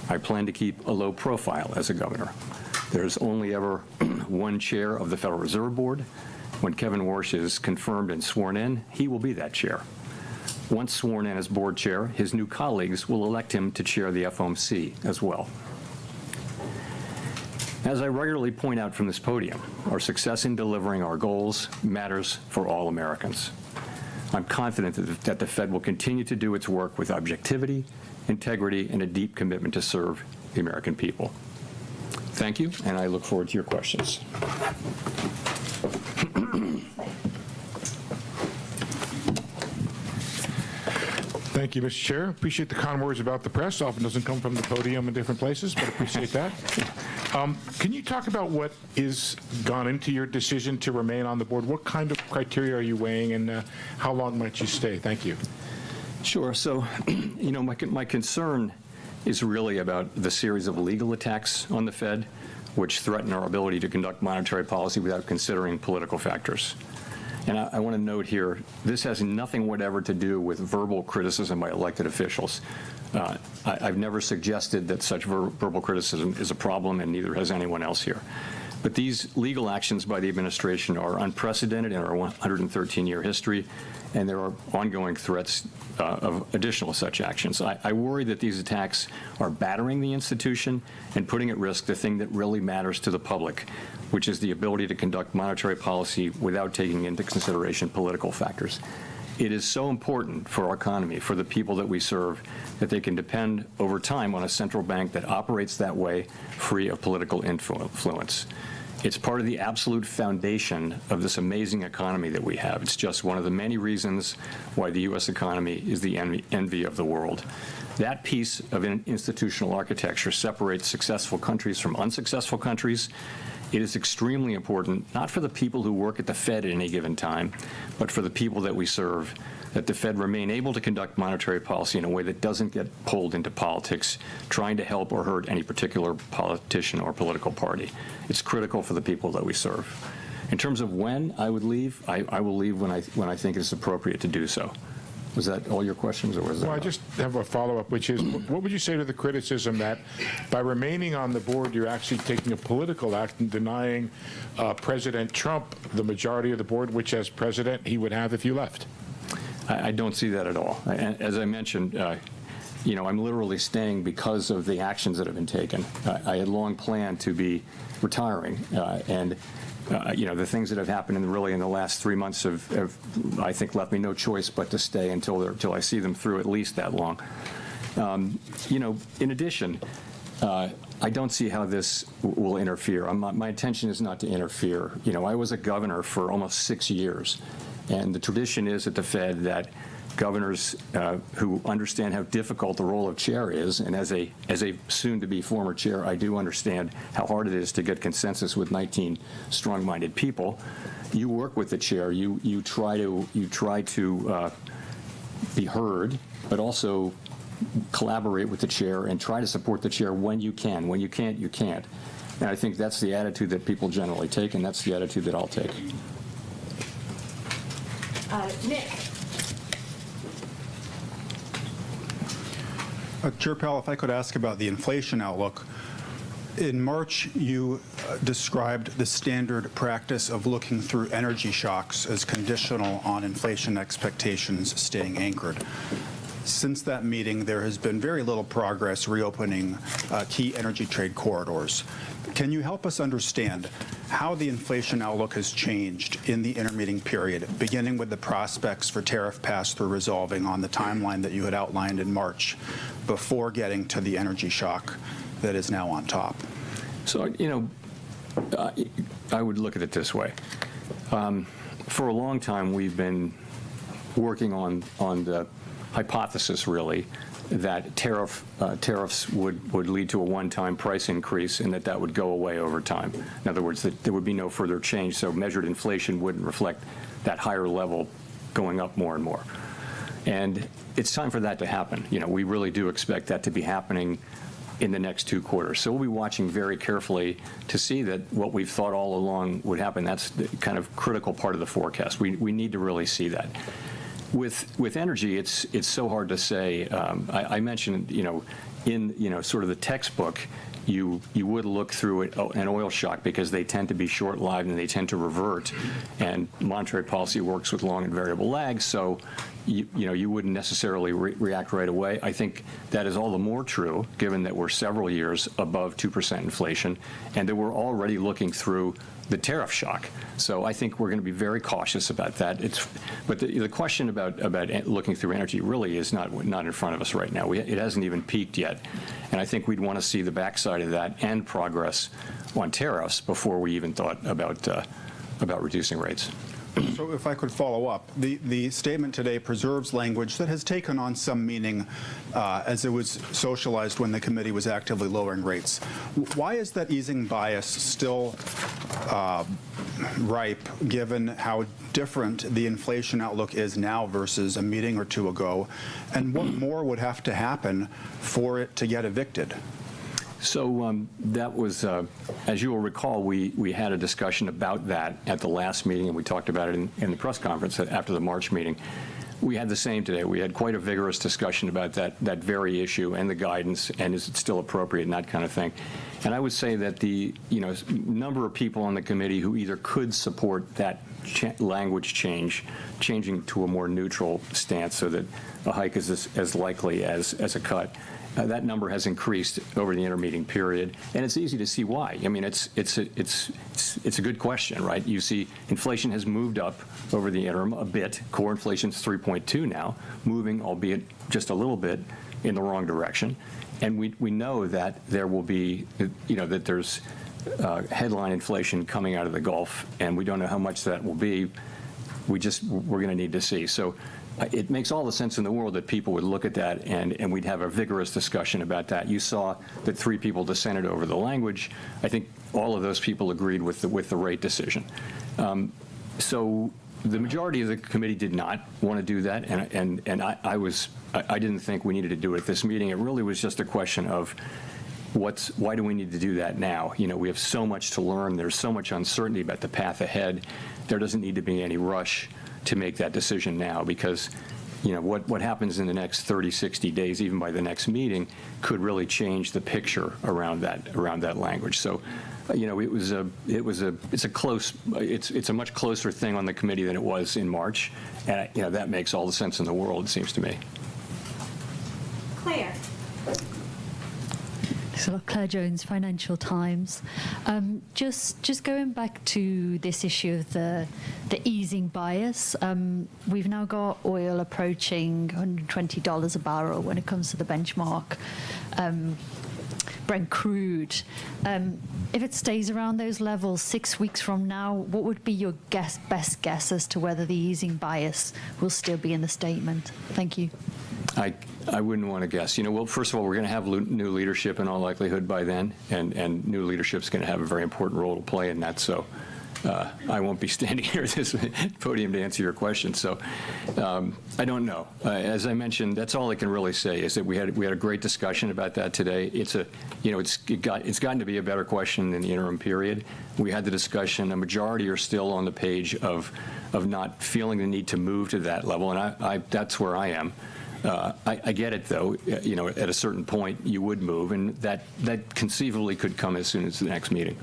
I plan to keep a low profile as a governor. There's only ever one chair of the Federal Reserve Board. When Kevin Warsh is confirmed and sworn in, he will be that chair. Once sworn in as board chair, his new colleagues will elect him to chair the FOMC as well. As I regularly point out from this podium, our success in delivering our goals matters for all Americans. I'm confident that the Fed will continue to do its work with objectivity, integrity, and a deep commitment to serve the American people. Thank you, and I look forward to your questions. Thank you, Mr. Chair. Appreciate the kind words about the press. Often doesn't come from the podium in different places, but appreciate that. Can you talk about what is gone into your decision to remain on the board? What kind of criteria are you weighing, and how long might you stay? Thank you. Sure. So, my concern is really about the series of legal attacks on the Fed, which threaten our ability to conduct monetary policy without considering political factors. And I want to note here, this has nothing whatever to do with verbal criticism by elected officials. I've never suggested that such verbal criticism is a problem, and neither has anyone else here. But these legal actions by the administration are unprecedented in our 113-year history, and there are ongoing threats of additional such actions. I worry that these attacks are battering the institution and putting at risk the thing that really matters to the public, which is the ability to conduct monetary policy without taking into consideration political factors. It is so important for our economy, for the people that we serve, that they can depend over time on a central bank that operates that way, free of political influence. It's part of the absolute foundation of this amazing economy that we have. It's just one of the many reasons why the U.S. economy is the envy of the world. That piece of institutional architecture separates successful countries from unsuccessful countries. It is extremely important, not for the people who work at the Fed at any given time, but for the people that we serve, that the Fed remain able to conduct monetary policy in a way that doesn't get pulled into politics, trying to help or hurt any particular politician or political party. It's critical for the people that we serve. In terms of when I would leave, I will leave when I think it's appropriate to do so. Was that all your questions, or was that? Well, I just have a follow-up, which is, what would you say to the criticism that by remaining on the board, you're actually taking a political act and denying President Trump the majority of the board, which as president he would have if you left? I don't see that at all. As I mentioned, I'm literally staying because of the actions that have been taken. I had long planned to be retiring, and the things that have happened in the last 3 months have I think, left me no choice but to stay until I see them through at least that long. In addition, I don't see how this will interfere. My intention is not to interfere. I was a governor for almost 6 years, and the tradition is at the Fed that governors who understand how difficult the role of chair is, and as a soon-to-be former chair, I do understand how hard it is to get consensus with 19 strong-minded people. You work with the chair. You try to be heard, but also collaborate with the chair and try to support the chair when you can. When you can't, you can't. And I think that's the attitude that people generally take, and that's the attitude that I'll take. Nick. Chair Powell, if I could ask about the inflation outlook. In March, you described the standard practice of looking through energy shocks as conditional on inflation expectations staying anchored. Since that meeting, there has been very little progress reopening key energy trade corridors. Can you help us understand how the inflation outlook has changed in the intermeeting period, beginning with the prospects for tariff pass-through resolving on the timeline that you had outlined in March, before getting to the energy shock that is now on top? So, I would look at it this way. For a long time, we've been working on the hypothesis, really, that tariffs would lead to a one-time price increase and that would go away over time. In other words, that there would be no further change, so measured inflation wouldn't reflect that higher level going up more and more. And it's time for that to happen. We really do expect that to be happening in the next 2 quarters. So we'll be watching very carefully to see that what we've thought all along would happen. That's the kind of critical part of the forecast. We need to really see that. With energy, it's so hard to say. I mentioned, in sort of the textbook, you would look through an oil shock because they tend to be short-lived and they tend to revert, and monetary policy works with long and variable lags, so you wouldn't necessarily react right away. I think that is all the more true given that we're several years above 2% inflation and that we're already looking through the tariff shock. So I think we're going to be very cautious about that. But the question about looking through energy really is not in front of us right now. It hasn't even peaked yet. And I think we'd want to see the backside of that and progress on tariffs before we even thought about reducing rates. So if I could follow up, the statement today preserves language that has taken on some meaning as it was socialized when the committee was actively lowering rates. Why is that easing bias still ripe, given how different the inflation outlook is now versus a meeting or two ago? And what more would have to happen for it to get evicted? So that was, as you will recall, we had a discussion about that at the last meeting, and we talked about it in the press conference after the March meeting. We had the same today. We had quite a vigorous discussion about that very issue and the guidance, and is it still appropriate and that kind of thing. And I would say that the number of people on the committee who either could support that language changing to a more neutral stance so that a hike is as likely as a cut, that number has increased over the intermeeting period, and it's easy to see why. I mean, it's a good question, right? You see, inflation has moved up over the interim a bit. Core inflation's 3.2 now, moving, albeit just a little bit, in the wrong direction. And we know that there will be, that there's headline inflation coming out of the Gulf, and we don't know how much that will be. We're going to need to see. So it makes all the sense in the world that people would look at that and we'd have a vigorous discussion about that. You saw that 3 people dissented over the language. I think all of those people agreed with the rate decision. So the majority of the committee did not want to do that, and I didn't think we needed to do it at this meeting. It really was just a question of why do we need to do that now? We have so much to learn. There's so much uncertainty about the path ahead. There doesn't need to be any rush to make that decision now, because what happens in the next 30, 60 days, even by the next meeting, could really change the picture around that language. So, it's a much closer thing on the committee than it was in March, and that makes all the sense in the world, it seems to me. Claire. So Claire Jones, Financial Times. Just going back to this issue of the easing bias, we've now got oil approaching $120 a barrel when it comes to the benchmark Brent crude. If it stays around those levels 6 weeks from now, what would be your best guess as to whether the easing bias will still be in the statement? Thank you. I wouldn't want to guess. Well, first of all, we're going to have new leadership in all likelihood by then, and new leadership's going to have a very important role to play in that. So I won't be standing here at this podium to answer your question. So I don't know. As I mentioned, that's all I can really say is that we had a great discussion about that today. It's gotten to be a better question in the interim period. We had the discussion. A majority are still on the page of not feeling the need to move to that level, and that's where I am. I get it, though. You know, at a certain point, you would move, and that conceivably could come as soon as the next meeting.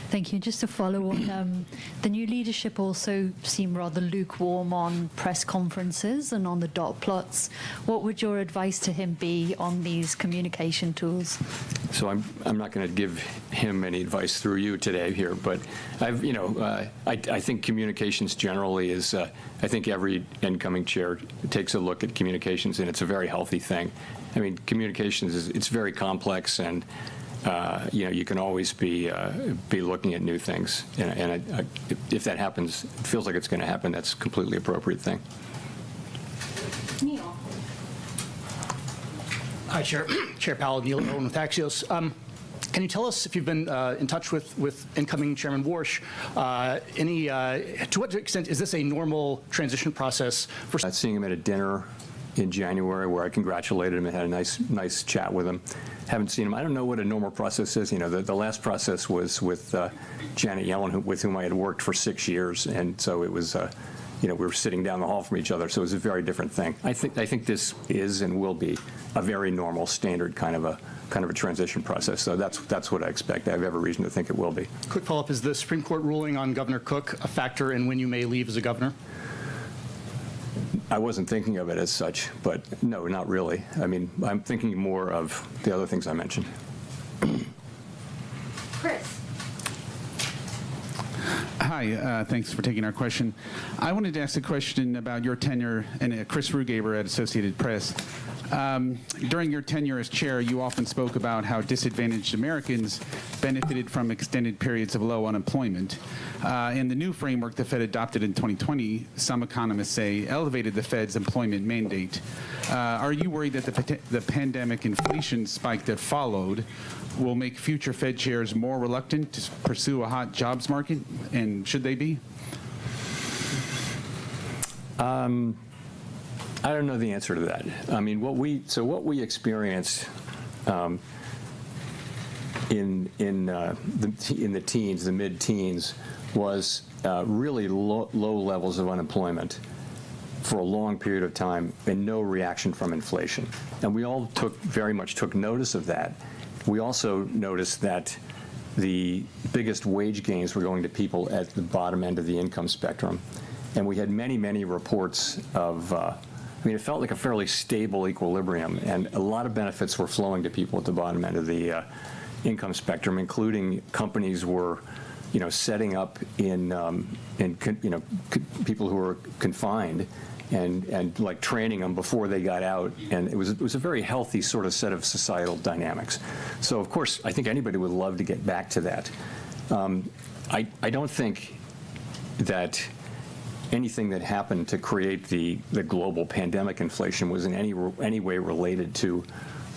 Thank you. Just to follow on, the new leadership also seem rather lukewarm on press conferences and on the dot plots. What would your advice to him be on these communication tools? So I'm not going to give him any advice through you today here, but I think communications generally is, I think every incoming chair takes a look at communications, and it's a very healthy thing. I mean, communications it's very complex, and you can always be looking at new things, and if that happens, it feels like it's going to happen. That's a completely appropriate thing. Neil. Hi, Chair Powell, Neil Irwin with Axios. Can you tell us if you've been in touch with incoming Chairman Warsh? To what extent is this a normal transition process for? Seeing him at a dinner in January where I congratulated him and had a nice chat with him. Haven't seen him. I don't know what a normal process is. You know, the last process was with Janet Yellen, with whom I had worked for 6 years, and so it was, we were sitting down the hall from each other, so it was a very different thing. I think this is and will be a very normal, standard kind of a transition process. So that's what I expect. I have every reason to think it will be. Quick follow-up: is the Supreme Court ruling on Governor Cook a factor in when you may leave as a governor? I wasn't thinking of it as such, but no, not really. I mean, I'm thinking more of the other things I mentioned. Chris. Hi, thanks for taking our question. I wanted to ask a question about your tenure, and Chris Rugaber at Associated Press. During your tenure as chair, you often spoke about how disadvantaged Americans benefited from extended periods of low unemployment. In the new framework the Fed adopted in 2020, some economists say elevated the Fed's employment mandate. Are you worried that the pandemic inflation spike that followed will make future Fed chairs more reluctant to pursue a hot jobs market, and should they be? I don't know the answer to that. I mean, what we experienced in the teens, the mid-teens, was really low levels of unemployment for a long period of time and no reaction from inflation. And we all very much took notice of that. We also noticed that the biggest wage gains were going to people at the bottom end of the income spectrum. And we had many reports of, it felt like a fairly stable equilibrium, and a lot of benefits were flowing to people at the bottom end of the income spectrum, including companies were, setting up in people who were confined and like training them before they got out, and it was a very healthy sort of set of societal dynamics. So of course, I think anybody would love to get back to that. I don't think that anything that happened to create the global pandemic inflation was in any way related to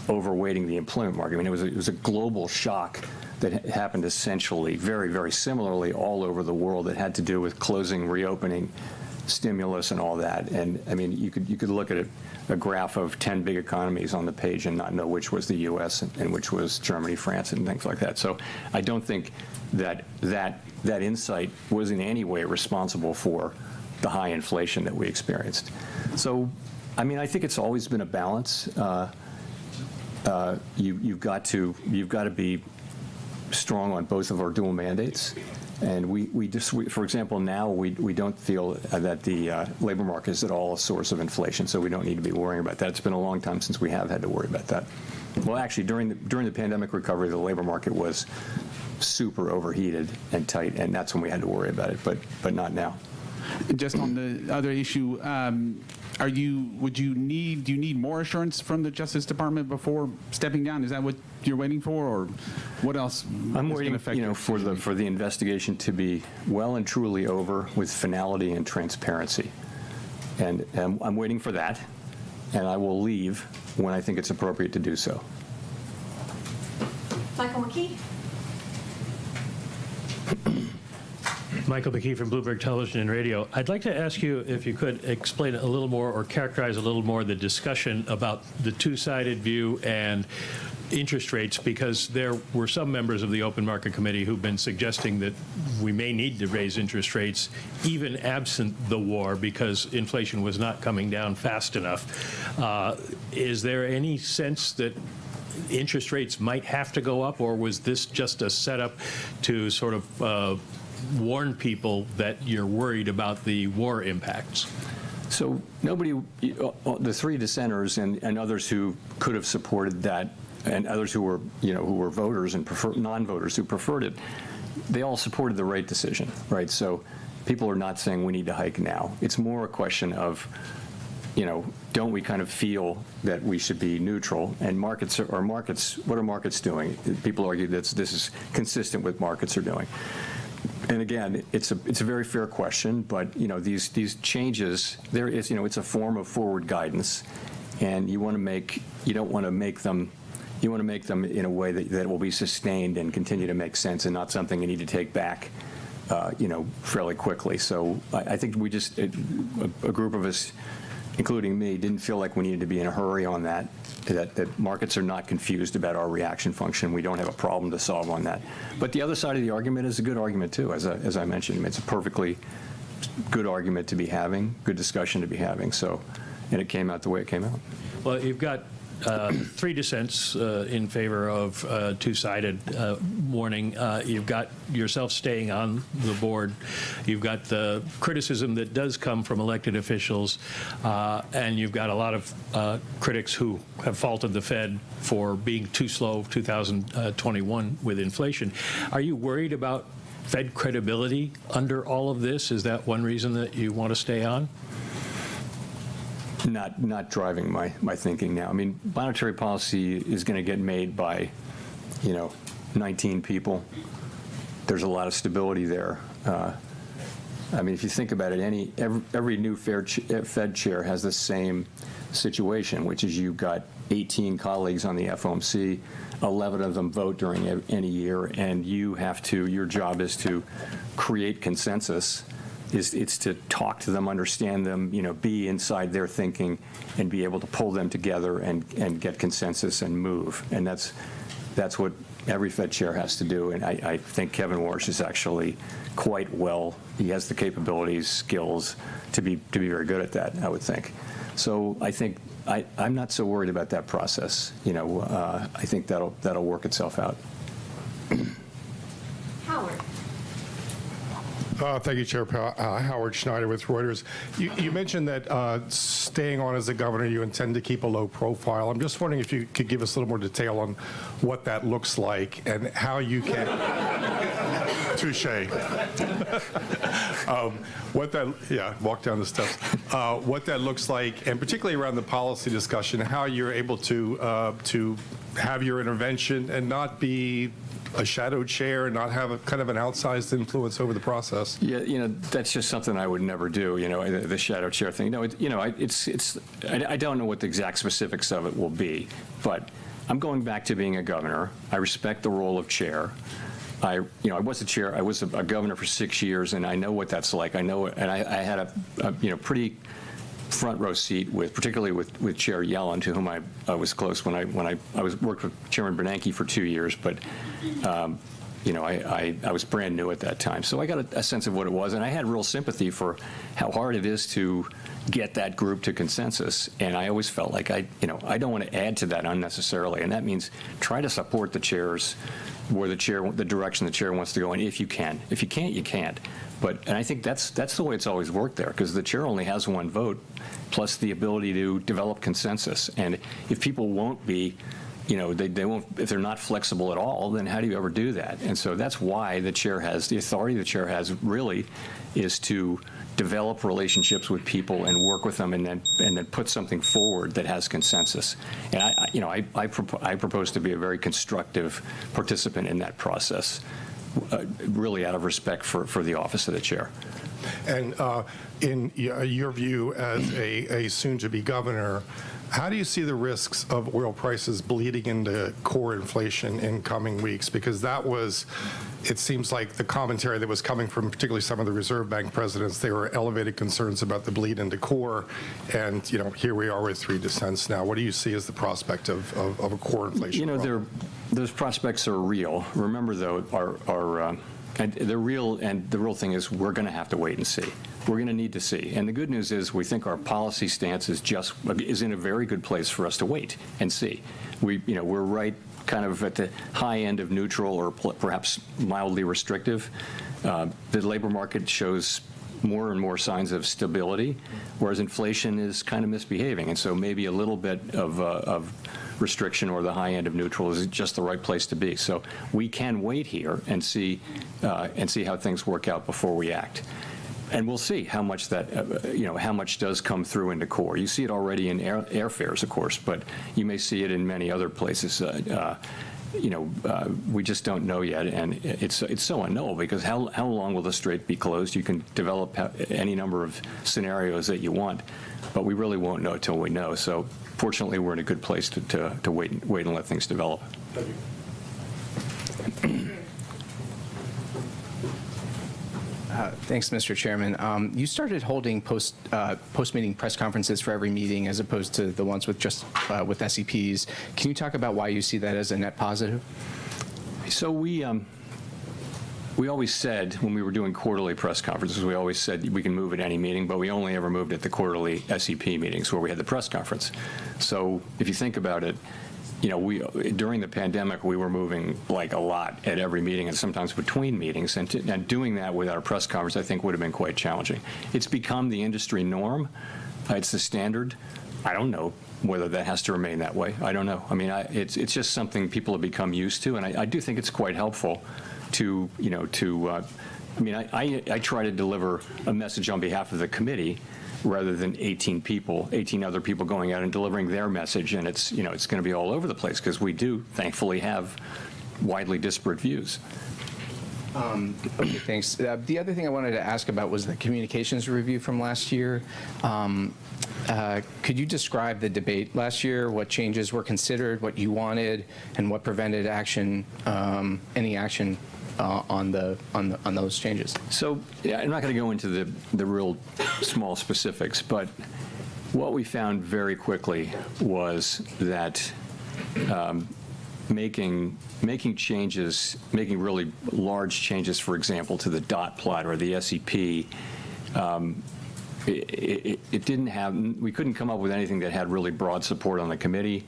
overweighting the employment market. I mean, it was a global shock that happened essentially very similarly all over the world that had to do with closing, reopening, stimulus, and all that. And I mean, you could look at a graph of 10 big economies on the page and not know which was the U.S. and which was Germany, France, and things like that. So I don't think that insight was in any way responsible for the high inflation that we experienced. So, I mean, I think it's always been a balance. You've got to be strong on both of our dual mandates, and for example, now we don't feel that the labor market is at all a source of inflation, so we don't need to be worrying about that. It's been a long time since we have had to worry about that. Well, actually, during the pandemic recovery, the labor market was super overheated and tight, and that's when we had to worry about it, but not now. Just on the other issue, do you need more assurance from the Justice Department before stepping down? Is that what you're waiting for, or what else? I'm waiting, for the investigation to be well and truly over with finality and transparency, and I'm waiting for that, and I will leave when I think it's appropriate to do so. Michael McKee. Michael McKee from Bloomberg Television and Radio. I'd like to ask you if you could explain a little more or characterize a little more the discussion about the two-sided view and interest rates, because there were some members of the Open Market Committee who've been suggesting that we may need to raise interest rates even absent the war because inflation was not coming down fast enough. Is there any sense that interest rates might have to go up, or was this just a setup to sort of warn people that you're worried about the war impacts? So nobody, the three dissenters and others who could have supported that, and others who were, who were voters and non-voters who preferred it, they all supported the rate decision, right? So people are not saying we need to hike now. It's more a question of, don't we kind of feel that we should be neutral? And what are markets doing? People argue that this is consistent with markets are doing. And again, it's a very fair question, but these changes, it's a form of forward guidance, and you don't want to make them in a way that will be sustained and continue to make sense, and not something you need to take back, fairly quickly. So I think we just a group of us, including me, didn't feel like we needed to be in a hurry on that markets are not confused about our reaction function. We don't have a problem to solve on that. But the other side of the argument is a good argument, too, as I mentioned. It's a perfectly good argument to be having, good discussion to be having. So, and it came out the way it came out. Well, you've got three dissents in favor of two-sided warning. You've got yourself staying on the board. You've got the criticism that does come from elected officials, and you've got a lot of critics who have faulted the Fed for being too slow 2021 with inflation. Are you worried about Fed credibility under all of this? Is that one reason that you want to stay on? Not driving my thinking now. I mean, monetary policy is going to get made by, 19 people. There's a lot of stability there. I mean, if you think about it, every new Fed chair has the same situation, which is you've got 18 colleagues on the FOMC, 11 of them vote during any year, and your job is to create consensus. It's to talk to them, understand them, be inside their thinking, and be able to pull them together and get consensus and move. And that's what every Fed chair has to do. And I think Kevin Warsh is actually quite well. He has the capabilities, skills to be very good at that, I would think. So I think I'm not so worried about that process. I think that'll work itself out. Howard. Thank you, Chair Powell. Howard Schneider with Reuters. You mentioned that staying on as a governor, you intend to keep a low profile. I'm just wondering if you could give us a little more detail on what that looks like and how you can... Touche. Walk down the steps. What that looks like, and particularly around the policy discussion, how you're able to have your intervention and not be a shadow chair and not have a kind of an outsized influence over the process. Yeah, that's just something I would never do. The shadow chair thing. No, I don't know what the exact specifics of it will be, but I'm going back to being a governor. I respect the role of chair. I was a chair. I was a governor for 6 years, and I know what that's like. I know, and I had a pretty front row seat particularly with Chair Yellen, to whom I was close when I worked with Chairman Bernanke for 2 years, but I was brand new at that time, so I got a sense of what it was, and I had real sympathy for how hard it is to get that group to consensus. And I always felt like I don't want to add to that unnecessarily, and that means try to support the chairs where the direction the chair wants to go in, if you can. If you can't, you can't. And I think that's the way it's always worked there, because the chair only has one vote, plus the ability to develop consensus. And if people won't be, they won't, if they're not flexible at all, then how do you ever do that? And so that's why the authority the chair has really is to develop relationships with people and work with them, and then put something forward that has consensus. And I propose to be a very constructive participant in that process, really out of respect for the office of the chair. And in your view as a soon-to-be governor, how do you see the risks of oil prices bleeding into core inflation in coming weeks? Because that was, it seems like the commentary that was coming from particularly some of the Reserve Bank presidents, they were elevated concerns about the bleed into core. And, here we are with 3 dissents now. What do you see as the prospect of a core inflation problem? Those prospects are real. Remember, though, and they're real, and the real thing is we're going to have to wait and see. We're going to need to see. And the good news is we think our policy stance is in a very good place for us to wait and see. We're right kind of at the high end of neutral or perhaps mildly restrictive. The labor market shows more and more signs of stability, whereas inflation is kind of misbehaving. And so maybe a little bit of restriction or the high end of neutral is just the right place to be. So we can wait here and see how things work out before we act. And we'll see how much that, how much does come through into core. You see it already in airfares, of course, but you may see it in many other places. We just don't know yet, and it's so unknowable because how long will the strait be closed? You can develop any number of scenarios that you want, but we really won't know till we know. So fortunately, we're in a good place to wait and let things develop. Thank you. Thanks, Mr. Chairman. You started holding post-meeting press conferences for every meeting as opposed to the ones with just with SEPs. Can you talk about why you see that as a net positive? So we always said when we were doing quarterly press conferences, we always said we can move at any meeting, but we only ever moved at the quarterly SEP meetings where we had the press conference. So if you think about it, during the pandemic, we were moving like a lot at every meeting and sometimes between meetings, and doing that without a press conference, I think, would have been quite challenging. It's become the industry norm. It's the standard. I don't know whether that has to remain that way. I don't know. I mean, it's just something people have become used to, and I do think it's quite helpful to, I try to deliver a message on behalf of the committee rather than 18 other people going out and delivering their message, and it's going to be all over the place because we do, thankfully, have widely disparate views. Okay, thanks. The other thing I wanted to ask about was the communications review from last year. Could you describe the debate last year, what changes were considered, what you wanted, and what prevented action, any action on those changes? So I'm not going to go into the real small specifics, but what we found very quickly was that making changes, making really large changes, for example, to the dot plot or the SEP, it didn't have, we couldn't come up with anything that had really broad support on the committee.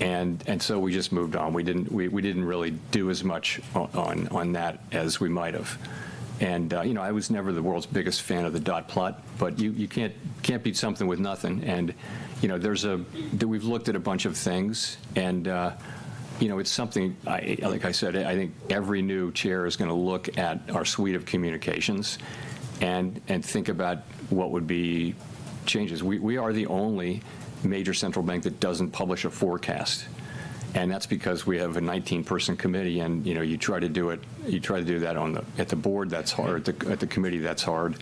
And so we just moved on. We didn't really do as much on that as we might have. And I was never the world's biggest fan of the dot plot, but you can't beat something with nothing. And we've looked at a bunch of things, and it's something. Like I said, I think every new chair is going to look at our suite of communications and think about what would be changes. We are the only major central bank that doesn't publish a forecast, and that's because we have a 19-person committee, and you try to do that at the board. That's hard. At the committee, that's hard.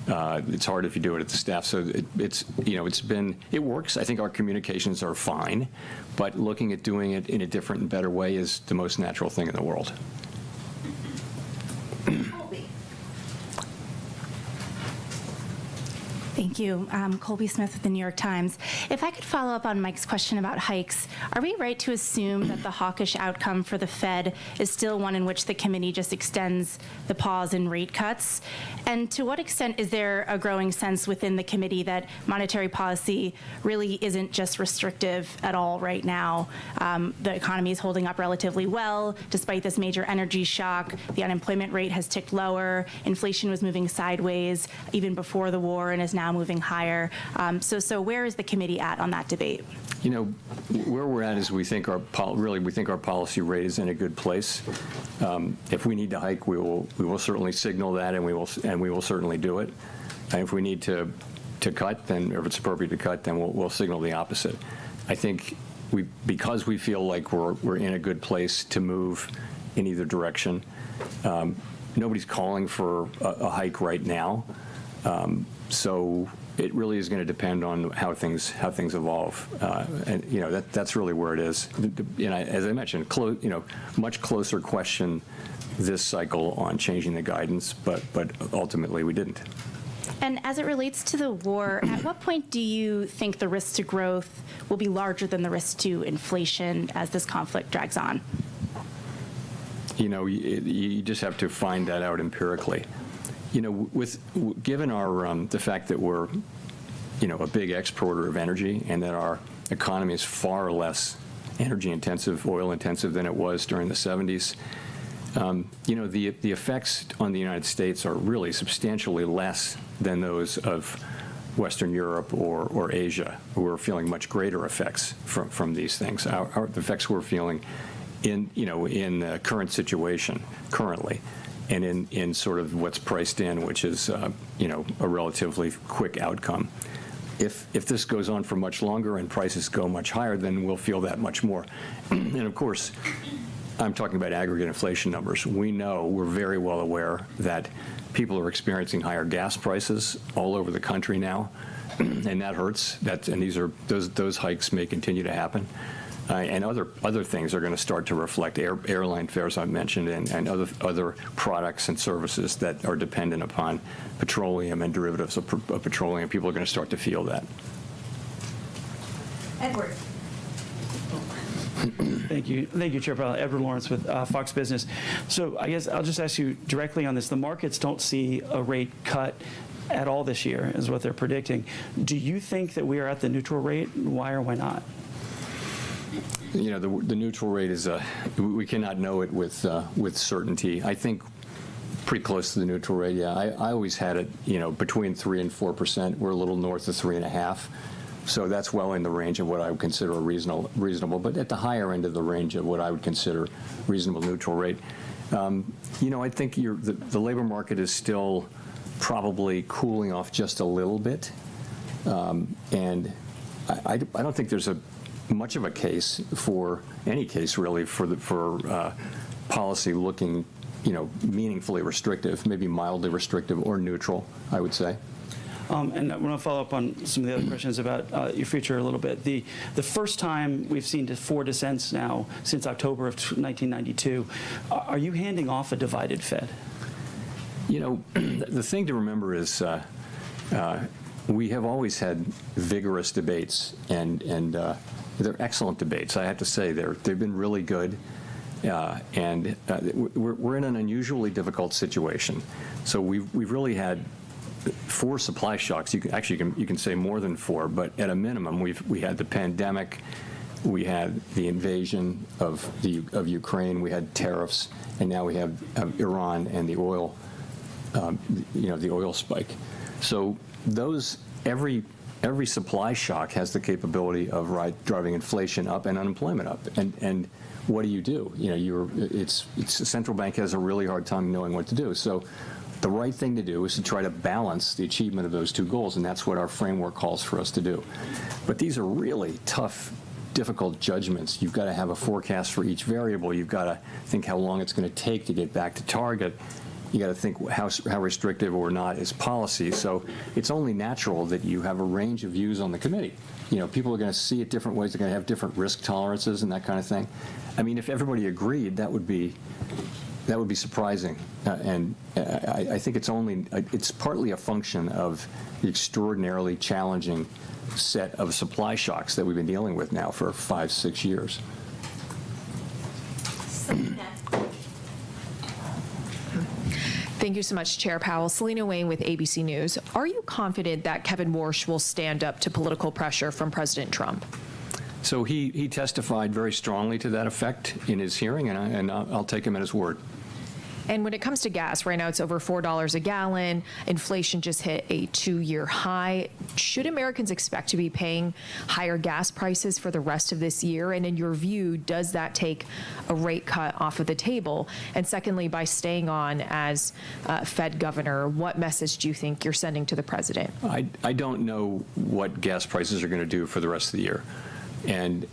It's hard if you do it at the staff. So it works. I think our communications are fine, but looking at doing it in a different and better way is the most natural thing in the world. Thank you. Colby Smith with the New York Times. If I could follow up on Mike's question about hikes, are we right to assume that the hawkish outcome for the Fed is still one in which the committee just extends the pause in rate cuts? And to what extent is there a growing sense within the committee that monetary policy really isn't just restrictive at all right now? The economy is holding up relatively well despite this major energy shock. The unemployment rate has ticked lower. Inflation was moving sideways even before the war and is now moving higher. So where is the committee at on that debate? Where we're at is we think our policy rate is in a good place. If we need to hike, we will certainly signal that, and we will certainly do it. And if we need to cut, then, or if it's appropriate to cut, then we'll signal the opposite. I think because we feel like we're in a good place to move in either direction. nobody's calling for a hike right now. So it really is going to depend on how things evolve, and that's really where it is. As I mentioned, much closer question this cycle on changing the guidance, but ultimately we didn't. And as it relates to the war, at what point do you think the risk to growth will be larger than the risk to inflation as this conflict drags on? You just have to find that out empirically. Given our the fact that we're a big exporter of energy and that our economy is far less energy intensive, oil intensive than it was during the 70s, the effects on the United States are really substantially less than those of Western Europe or Asia, who are feeling much greater effects from these things. The effects we're feeling in the current situation currently, and in sort of what's priced in, which is a relatively quick outcome. If this goes on for much longer and prices go much higher, then we'll feel that much more. And of course, I'm talking about aggregate inflation numbers. We're very well aware that people are experiencing higher gas prices all over the country now, and that hurts. Those hikes may continue to happen. And other things are going to start to reflect airline fares I've mentioned, and other products and services that are dependent upon petroleum and derivatives of petroleum. People are going to start to feel that. Edward. Thank you, Chair Powell. Edward Lawrence with Fox Business. So I guess I'll just ask you directly on this. The markets don't see a rate cut at all this year, is what they're predicting. Do you think that we are at the neutral rate? Why or why not? The neutral rate is we cannot know it with certainty. I think pretty close to the neutral rate. Yeah, I always had it between 3% and 4%. We're a little north of 3.5%. So that's well in the range of what I would consider a reasonable, but at the higher end of the range of what I would consider reasonable neutral rate. I think the labor market is still probably cooling off just a little bit, and I don't think there's much of a case for any case really for policy looking meaningfully restrictive, maybe mildly restrictive or neutral, I would say. And I want to follow up on some of the other questions about your future a little bit. The first time we've seen 4 dissents now since October of 1992. Are you handing off a divided Fed? The thing to remember is we have always had vigorous debates, and they're excellent debates. I have to say they've been really good, and we're in an unusually difficult situation. So we've really had 4 supply shocks. You can say more than 4, but at a minimum, we had the pandemic, we had the invasion of Ukraine, we had tariffs, and now we have Iran and the oil, the oil spike. So every supply shock has the capability of driving inflation up and unemployment up. And what do? It's central bank has a really hard time knowing what to do. So the right thing to do is to try to balance the achievement of those 2 goals, and that's what our framework calls for us to do. But these are really tough, difficult judgments. You've got to have a forecast for each variable. You've got to think how long it's going to take to get back to target. You got to think how restrictive or not is policy. So it's only natural that you have a range of views on the committee. People are going to see it different ways. They're going to have different risk tolerances and that kind of thing. I mean, if everybody agreed, that would be surprising, and I think it's partly a function of the extraordinarily challenging set of supply shocks that we've been dealing with now for 5-6 years. Thank you so much, Chair Powell. Selena Wayne with ABC News. Are you confident that Kevin Warsh will stand up to political pressure from President Trump? So he testified very strongly to that effect in his hearing, and I'll take him at his word. And when it comes to gas, right now it's over $4 a gallon. Inflation just hit a 2-year high. Should Americans expect to be paying higher gas prices for the rest of this year? And in your view, does that take a rate cut off of the table? And secondly, by staying on as Fed governor, what message do you think you're sending to the president? I don't know what gas prices are going to do for the rest of the year. And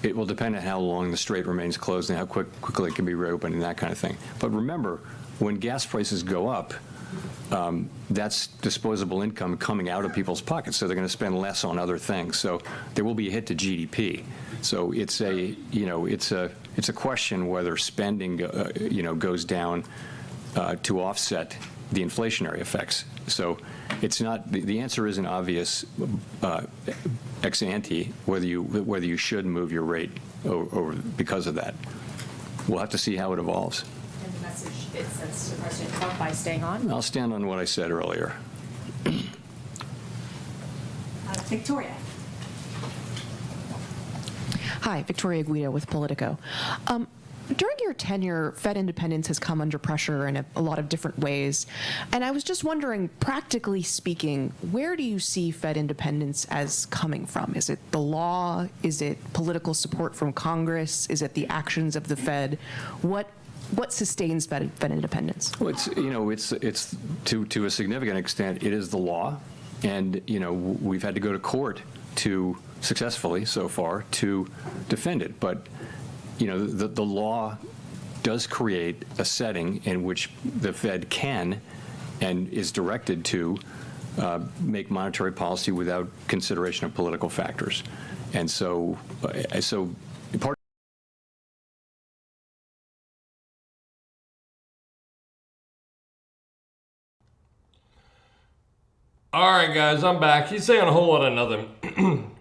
it will depend on how long the strait remains closed and how quickly it can be reopened and that kind of thing. But remember, when gas prices go up, that's disposable income coming out of people's pockets, so they're going to spend less on other things. So there will be a hit to GDP. So it's a, it's a question whether spending, goes down to offset the inflationary effects. So it's not, the answer isn't obvious ex ante whether you should move your rate over because of that. We'll have to see how it evolves. And the message it sends to President Trump by staying on? I'll stand on what I said earlier. Victoria. Hi, Victoria Guido with Politico. During your tenure, Fed independence has come under pressure in a lot of different ways. And I was just wondering, practically speaking, where do you see Fed independence as coming from? Is it the law? Is it political support from Congress? Is it the actions of the Fed? What sustains Fed independence? Well, it's to a significant extent, it is the law. And, we've had to go to court to successfully so far to defend it. But the law does create a setting in which the Fed can and is directed to make monetary policy without consideration of political factors. And so part. All right, guys, I'm back. He's saying a whole lot of nothing.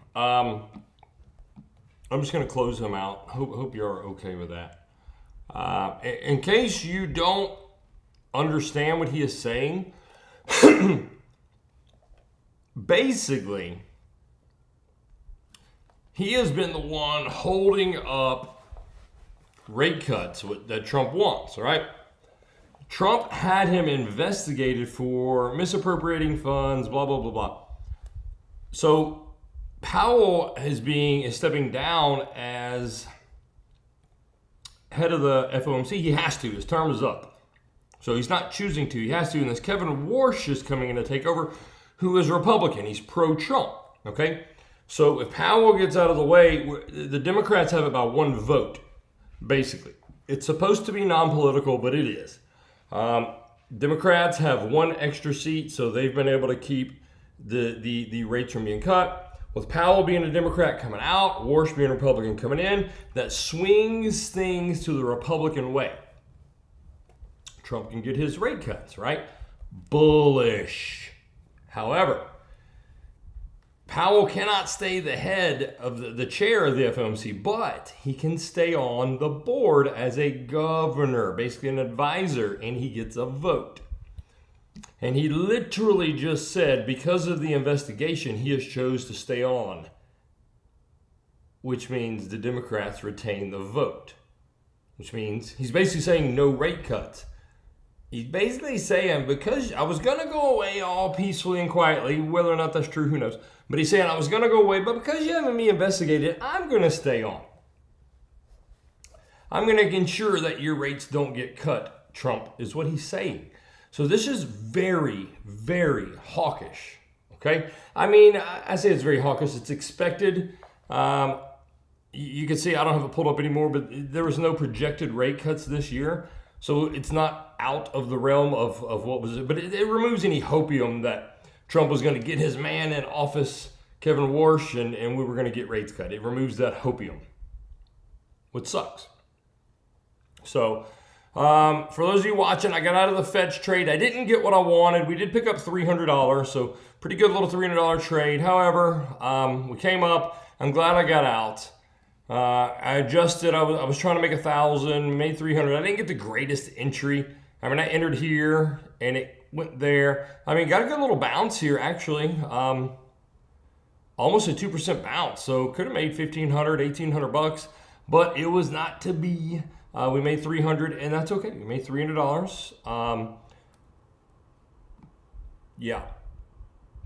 I'm just going to close him out. Hope you're okay with that. In case you don't understand what he is saying, basically, he has been the one holding up rate cuts that Trump wants, right? Trump had him investigated for misappropriating funds, blah, blah, blah, blah. So Powell is stepping down as head of the FOMC. He has to. His term is up. So he's not choosing to. He has to. And this Kevin Warsh is coming in to take over, who is Republican. He's pro-Trump. Okay? So if Powell gets out of the way, the Democrats have about one vote, basically. It's supposed to be non-political, but it is. Democrats have one extra seat, so they've been able to keep the rates from being cut. With Powell being a Democrat coming out, Warsh being a Republican coming in, that swings things to the Republican way. Trump can get his rate cuts, right? Bullish. However, Powell cannot stay the head of the chair of the FOMC, but he can stay on the board as a governor, basically an advisor, and he gets a vote. And he literally just said, because of the investigation, he has chose to stay on, which means the Democrats retain the vote, which means he's basically saying no rate cuts. He's basically saying, because I was going to go away all peacefully and quietly, whether or not that's true, who knows. But he's saying, I was going to go away, but because you haven't me investigated, I'm going to stay on. I'm going to ensure that your rates don't get cut, Trump, is what he's saying. So this is very, very hawkish, okay? I mean, I say it's very hawkish. It's expected. You can see, I don't have it pulled up anymore, but there was no projected rate cuts this year. So it's not out of the realm of what was it. But it removes any hopium that Trump was going to get his man in office, Kevin Warsh, and we were going to get rates cut. It removes that hopium, which sucks. So for those of you watching, I got out of the fetch trade. I didn't get what I wanted. We did pick up $300, so pretty good little $300 trade. However, we came up. I'm glad I got out. I adjusted. I was trying to make 1,000, made 300. I didn't get the greatest entry. I mean, I entered here and it went there. I mean, got a good little bounce here, actually. Almost a 2% bounce. So could have made $1,500, $1,800, but it was not to be. We made 300, and that's okay. We made $300. Yeah.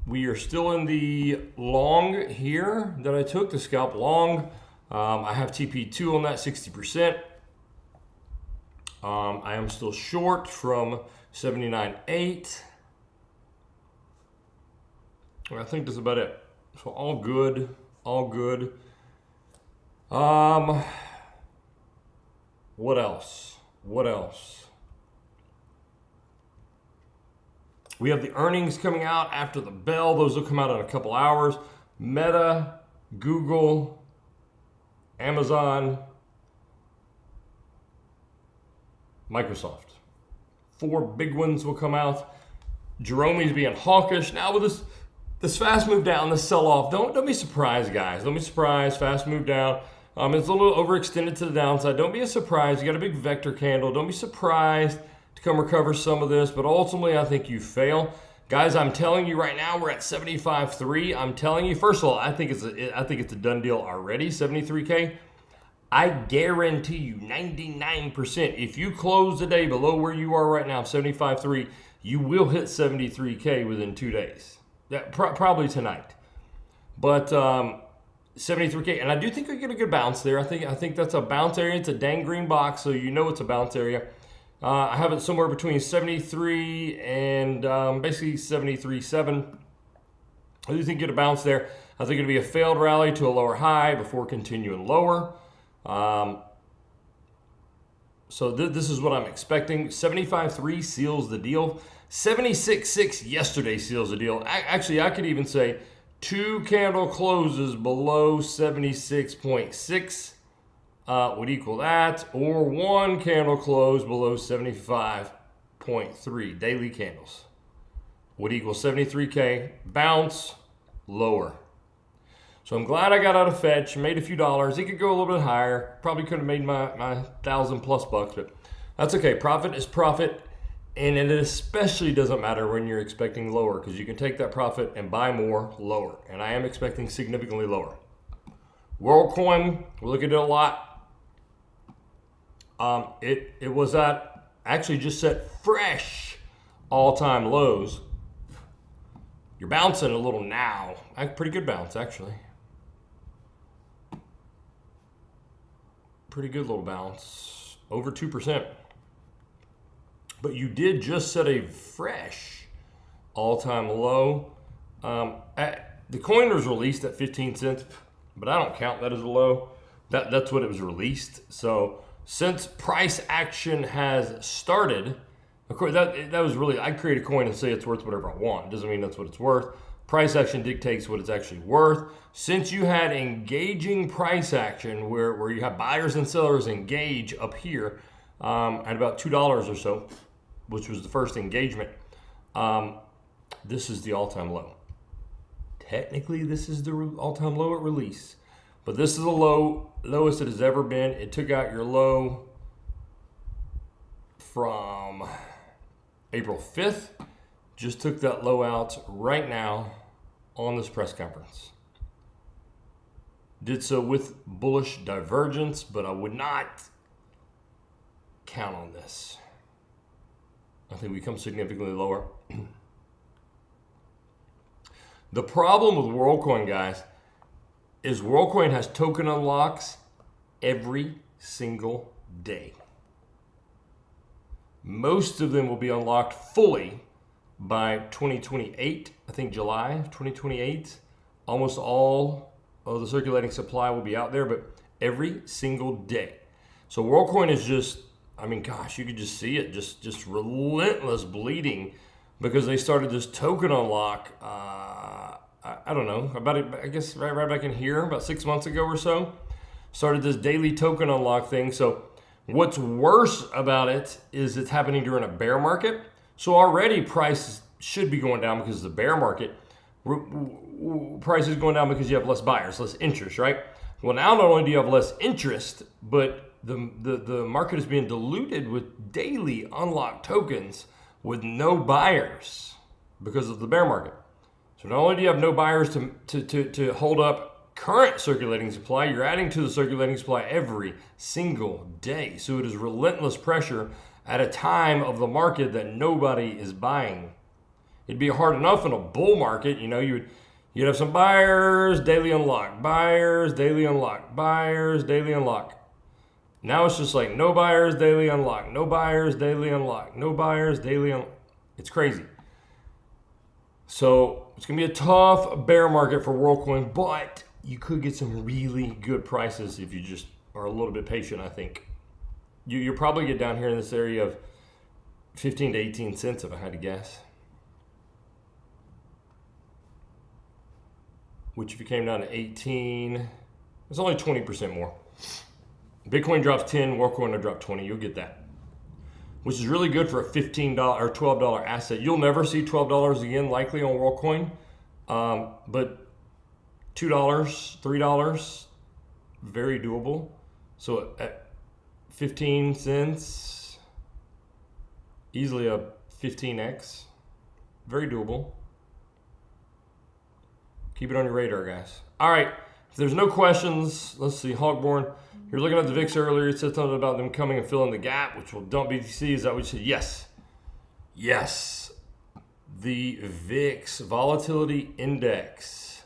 We are still in the long here that I took, the scalp long. I have TP2 on that, 60%. I am still short from 79.8. I think that's about it. So all good, all good. What else? What else? We have the earnings coming out after the bell. Those will come out in a couple hours. Meta, Google, Amazon, Microsoft. 4 big ones will come out. Jerome's being hawkish. Now with this fast move down, this sell-off, don't be surprised, guys. Don't be surprised. Fast move down. It's a little overextended to the downside. Don't be surprised. You got a big vector candle. Don't be surprised to come recover some of this. But ultimately, I think you fail. Guys, I'm telling you right now, we're at 75.3. I'm telling you, first of all, I think it's a done deal already, 73K. I guarantee you 99%, if you close the day below where you are right now, 75.3, you will hit 73K within 2 days. Yeah, probably tonight. But 73K, and I do think we get a good bounce there. I think that's a bounce area. It's a dang green box, so you know it's a bounce area. I have it somewhere between 73 and basically 73.7. I do think you get a bounce there. I think it'll be a failed rally to a lower high before continuing lower. So this is what I'm expecting. 75.3 seals the deal. 76.6 yesterday seals the deal. Actually, I could even say 2 candle closes below 76.6 would equal that, or 1 candle close below 75.3 daily candles would equal 73K. Bounce lower. So I'm glad I got out of fetch, made a few dollars. It could go a little bit higher. Probably could have made my 1,000+ bucks, but that's okay. Profit is profit, and it especially doesn't matter when you're expecting lower, because you can take that profit and buy more lower. And I am expecting significantly lower. WorldCoin, we're looking at it a lot. It was at, actually just set fresh all-time lows. You're bouncing a little now. Pretty good bounce, actually. Pretty good little bounce. Over 2%. But you did just set a fresh all-time low. The coin was released at 15 cents, but I don't count that as a low. That's what it was released. So since price action has started, of course, that was really, I create a coin and say it's worth whatever I want. Doesn't mean that's what it's worth. Price action dictates what it's actually worth. Since you had engaging price action where you have buyers and sellers engage up here at about $2 or so, which was the first engagement, this is the all-time low. Technically, this is the all-time low at release. But this is the lowest it has ever been. It took out your low from April 5th. Just took that low out right now on this press conference. Did so with bullish divergence, but I would not count on this. I think we come significantly lower. The problem with WorldCoin, guys, is WorldCoin has token unlocks every single day. Most of them will be unlocked fully by 2028, I think July of 2028. Almost all of the circulating supply will be out there, but every single day. So WorldCoin is just, I mean, gosh, you could just see it, just relentless bleeding, because they started this token unlock, I don't know, I guess right back in here, about 6 months ago or so, started this daily token unlock thing. So what's worse about it is it's happening during a bear market. So already prices should be going down because of the bear market. Prices going down because you have less buyers, less interest, right? Well, now not only do you have less interest, but the market is being diluted with daily unlocked tokens with no buyers because of the bear market. So not only do you have no buyers to hold up current circulating supply, you're adding to the circulating supply every single day. So it is relentless pressure at a time of the market that nobody is buying. It'd be hard enough in a bull market, you'd have some buyers, daily unlock, buyers, daily unlock, buyers, daily unlock. Now it's just like no buyers, daily unlock, no buyers, daily unlock, no buyers, daily unlock. It's crazy. So it's going to be a tough bear market for WorldCoin, but you could get some really good prices if you just are a little bit patient, I think. You'll probably get down here in this area of 15 to 18 cents if I had to guess. which if you came down to 18, it's only 20% more. Bitcoin drops 10, WorldCoin will drop 20. You'll get that, which is really good for a $15 or $12 asset. You'll never see $12 again, likely on WorldCoin, but $2, $3, very doable. So at 15 cents, easily a 15x, very doable. Keep it on your radar, guys. All right, if there's no questions, let's see, Hogborn. You're looking at the VIX earlier. It said something about them coming and filling the gap, which will dump BTC. Is that what you said? Yes. Yes. The VIX Volatility Index.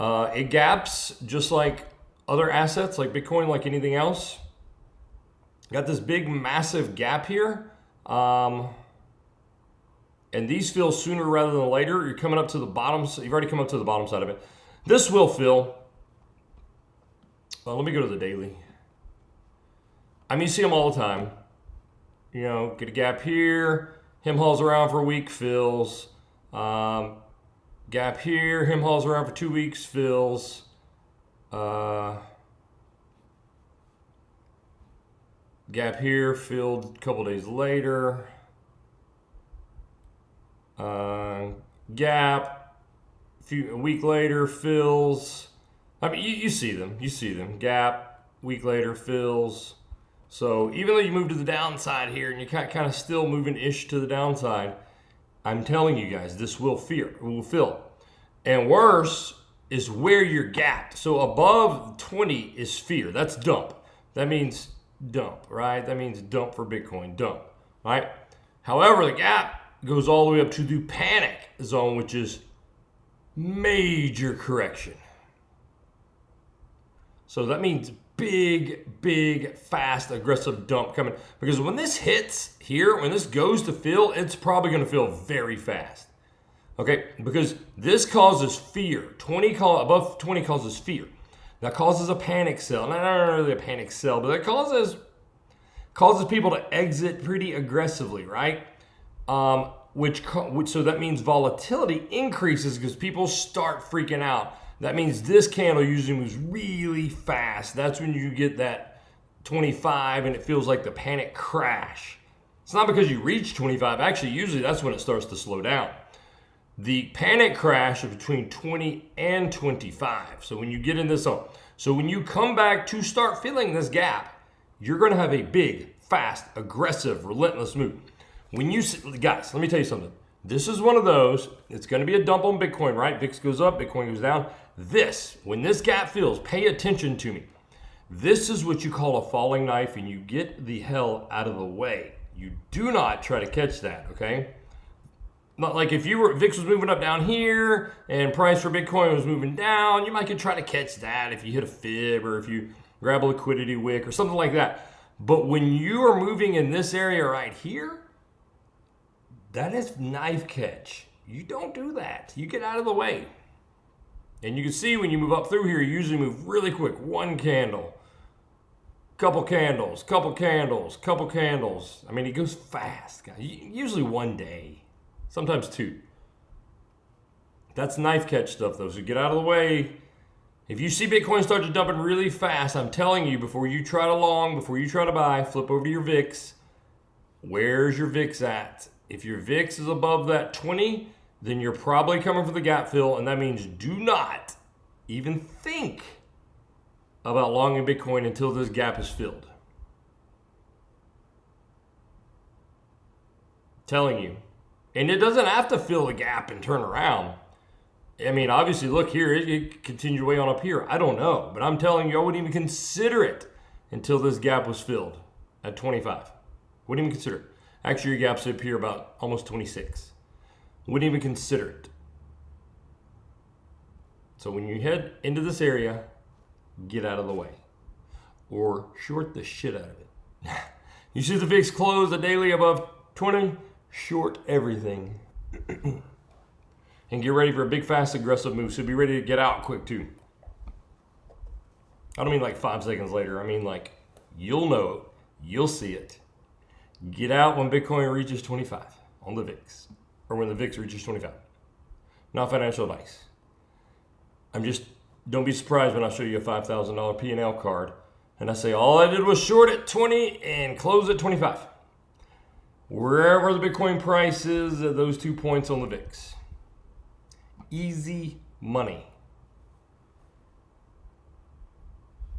It gaps just like other assets, like Bitcoin, like anything else. Got this big, massive gap here. And these fill sooner rather than later. You're coming up to the bottom. So you've already come up to the bottom side of it. This will fill. Well, let me go to the daily. I mean, you see them all the time. You know, get a gap here. Him hauls around for a week, fills. Gap here. Him hauls around for 2 weeks, fills. Gap here, filled a couple days later. Gap, a week later, fills. I mean, you see them. You see them. Gap, week later, fills. So even though you move to the downside here and you're kind of still moving-ish to the downside, I'm telling you guys, this will fill. And worse is where you're gapped. So above 20 is fear. That's dump. That means dump, right? That means dump for Bitcoin, dump, right? However, the gap goes all the way up to the panic zone, which is major correction. So that means big, fast, aggressive dump coming. Because when this hits here, when this goes to fill, it's probably going to fill very fast. Okay, because this causes fear. Above 20 causes fear. That causes a panic sell. Not really a panic sell, but that causes people to exit pretty aggressively, right? So that means volatility increases because people start freaking out. That means this candle usually moves really fast. That's when you get that 25 and it feels like the panic crash. It's not because you reach 25. Actually, usually that's when it starts to slow down. The panic crash is between 20 and 25. So when you get in this zone. So when you come back to start filling this gap, you're going to have a big, fast, aggressive, relentless move. Guys, let me tell you something. This is one of those. It's going to be a dump on Bitcoin, right? VIX goes up, Bitcoin goes down. When this gap fills, pay attention to me. This is what you call a falling knife, and you get the hell out of the way. You do not try to catch that, okay? Not like if VIX was moving up down here and price for Bitcoin was moving down, you might could try to catch that if you hit a fib or if you grab a liquidity wick or something like that. But when you are moving in this area right here, that is knife catch. You don't do that. You get out of the way. And you can see when you move up through here, you usually move really quick. One candle, couple candles, couple candles, couple candles. I mean, it goes fast, guys. Usually one day, sometimes two. That's knife catch stuff, though, so get out of the way. If you see Bitcoin start to dump really fast, I'm telling you, before you try to long, before you try to buy, flip over to your VIX. Where's your VIX at? If your VIX is above that 20, then you're probably coming for the gap fill, and that means do not even think about longing Bitcoin until this gap is filled. Telling you. And it doesn't have to fill the gap and turn around. I mean, obviously, look here, it continued way on up here. I don't know, but I'm telling you, I wouldn't even consider it until this gap was filled at 25. Wouldn't even consider it. Actually, your gap's up here about almost 26. Wouldn't even consider it. So when you head into this area, get out of the way. Or short the shit out of it. You see the VIX close the daily above 20? Short everything. And get ready for a big, fast, aggressive move. So be ready to get out quick, too. I don't mean like 5 seconds later. I mean like you'll know it. You'll see it. Get out when Bitcoin reaches 25 on the VIX. Or when the VIX reaches 25. Not financial advice. don't be surprised when I show you a $5,000 P&L card and I say all I did was short at 20 and close at 25. Wherever the Bitcoin price is at those 2 points on the VIX. Easy money.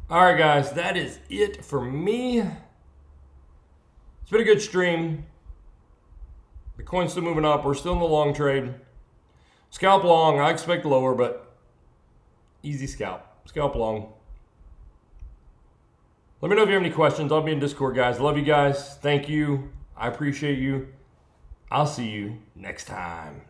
All right, guys, that is it for me. It's been a good stream. Bitcoin's still moving up. We're still in the long trade. Scalp long. I expect lower, but easy scalp. Scalp long. Let me know if you have any questions. I'll be in Discord, guys. Love you guys. Thank you. I appreciate you. I'll see you next time.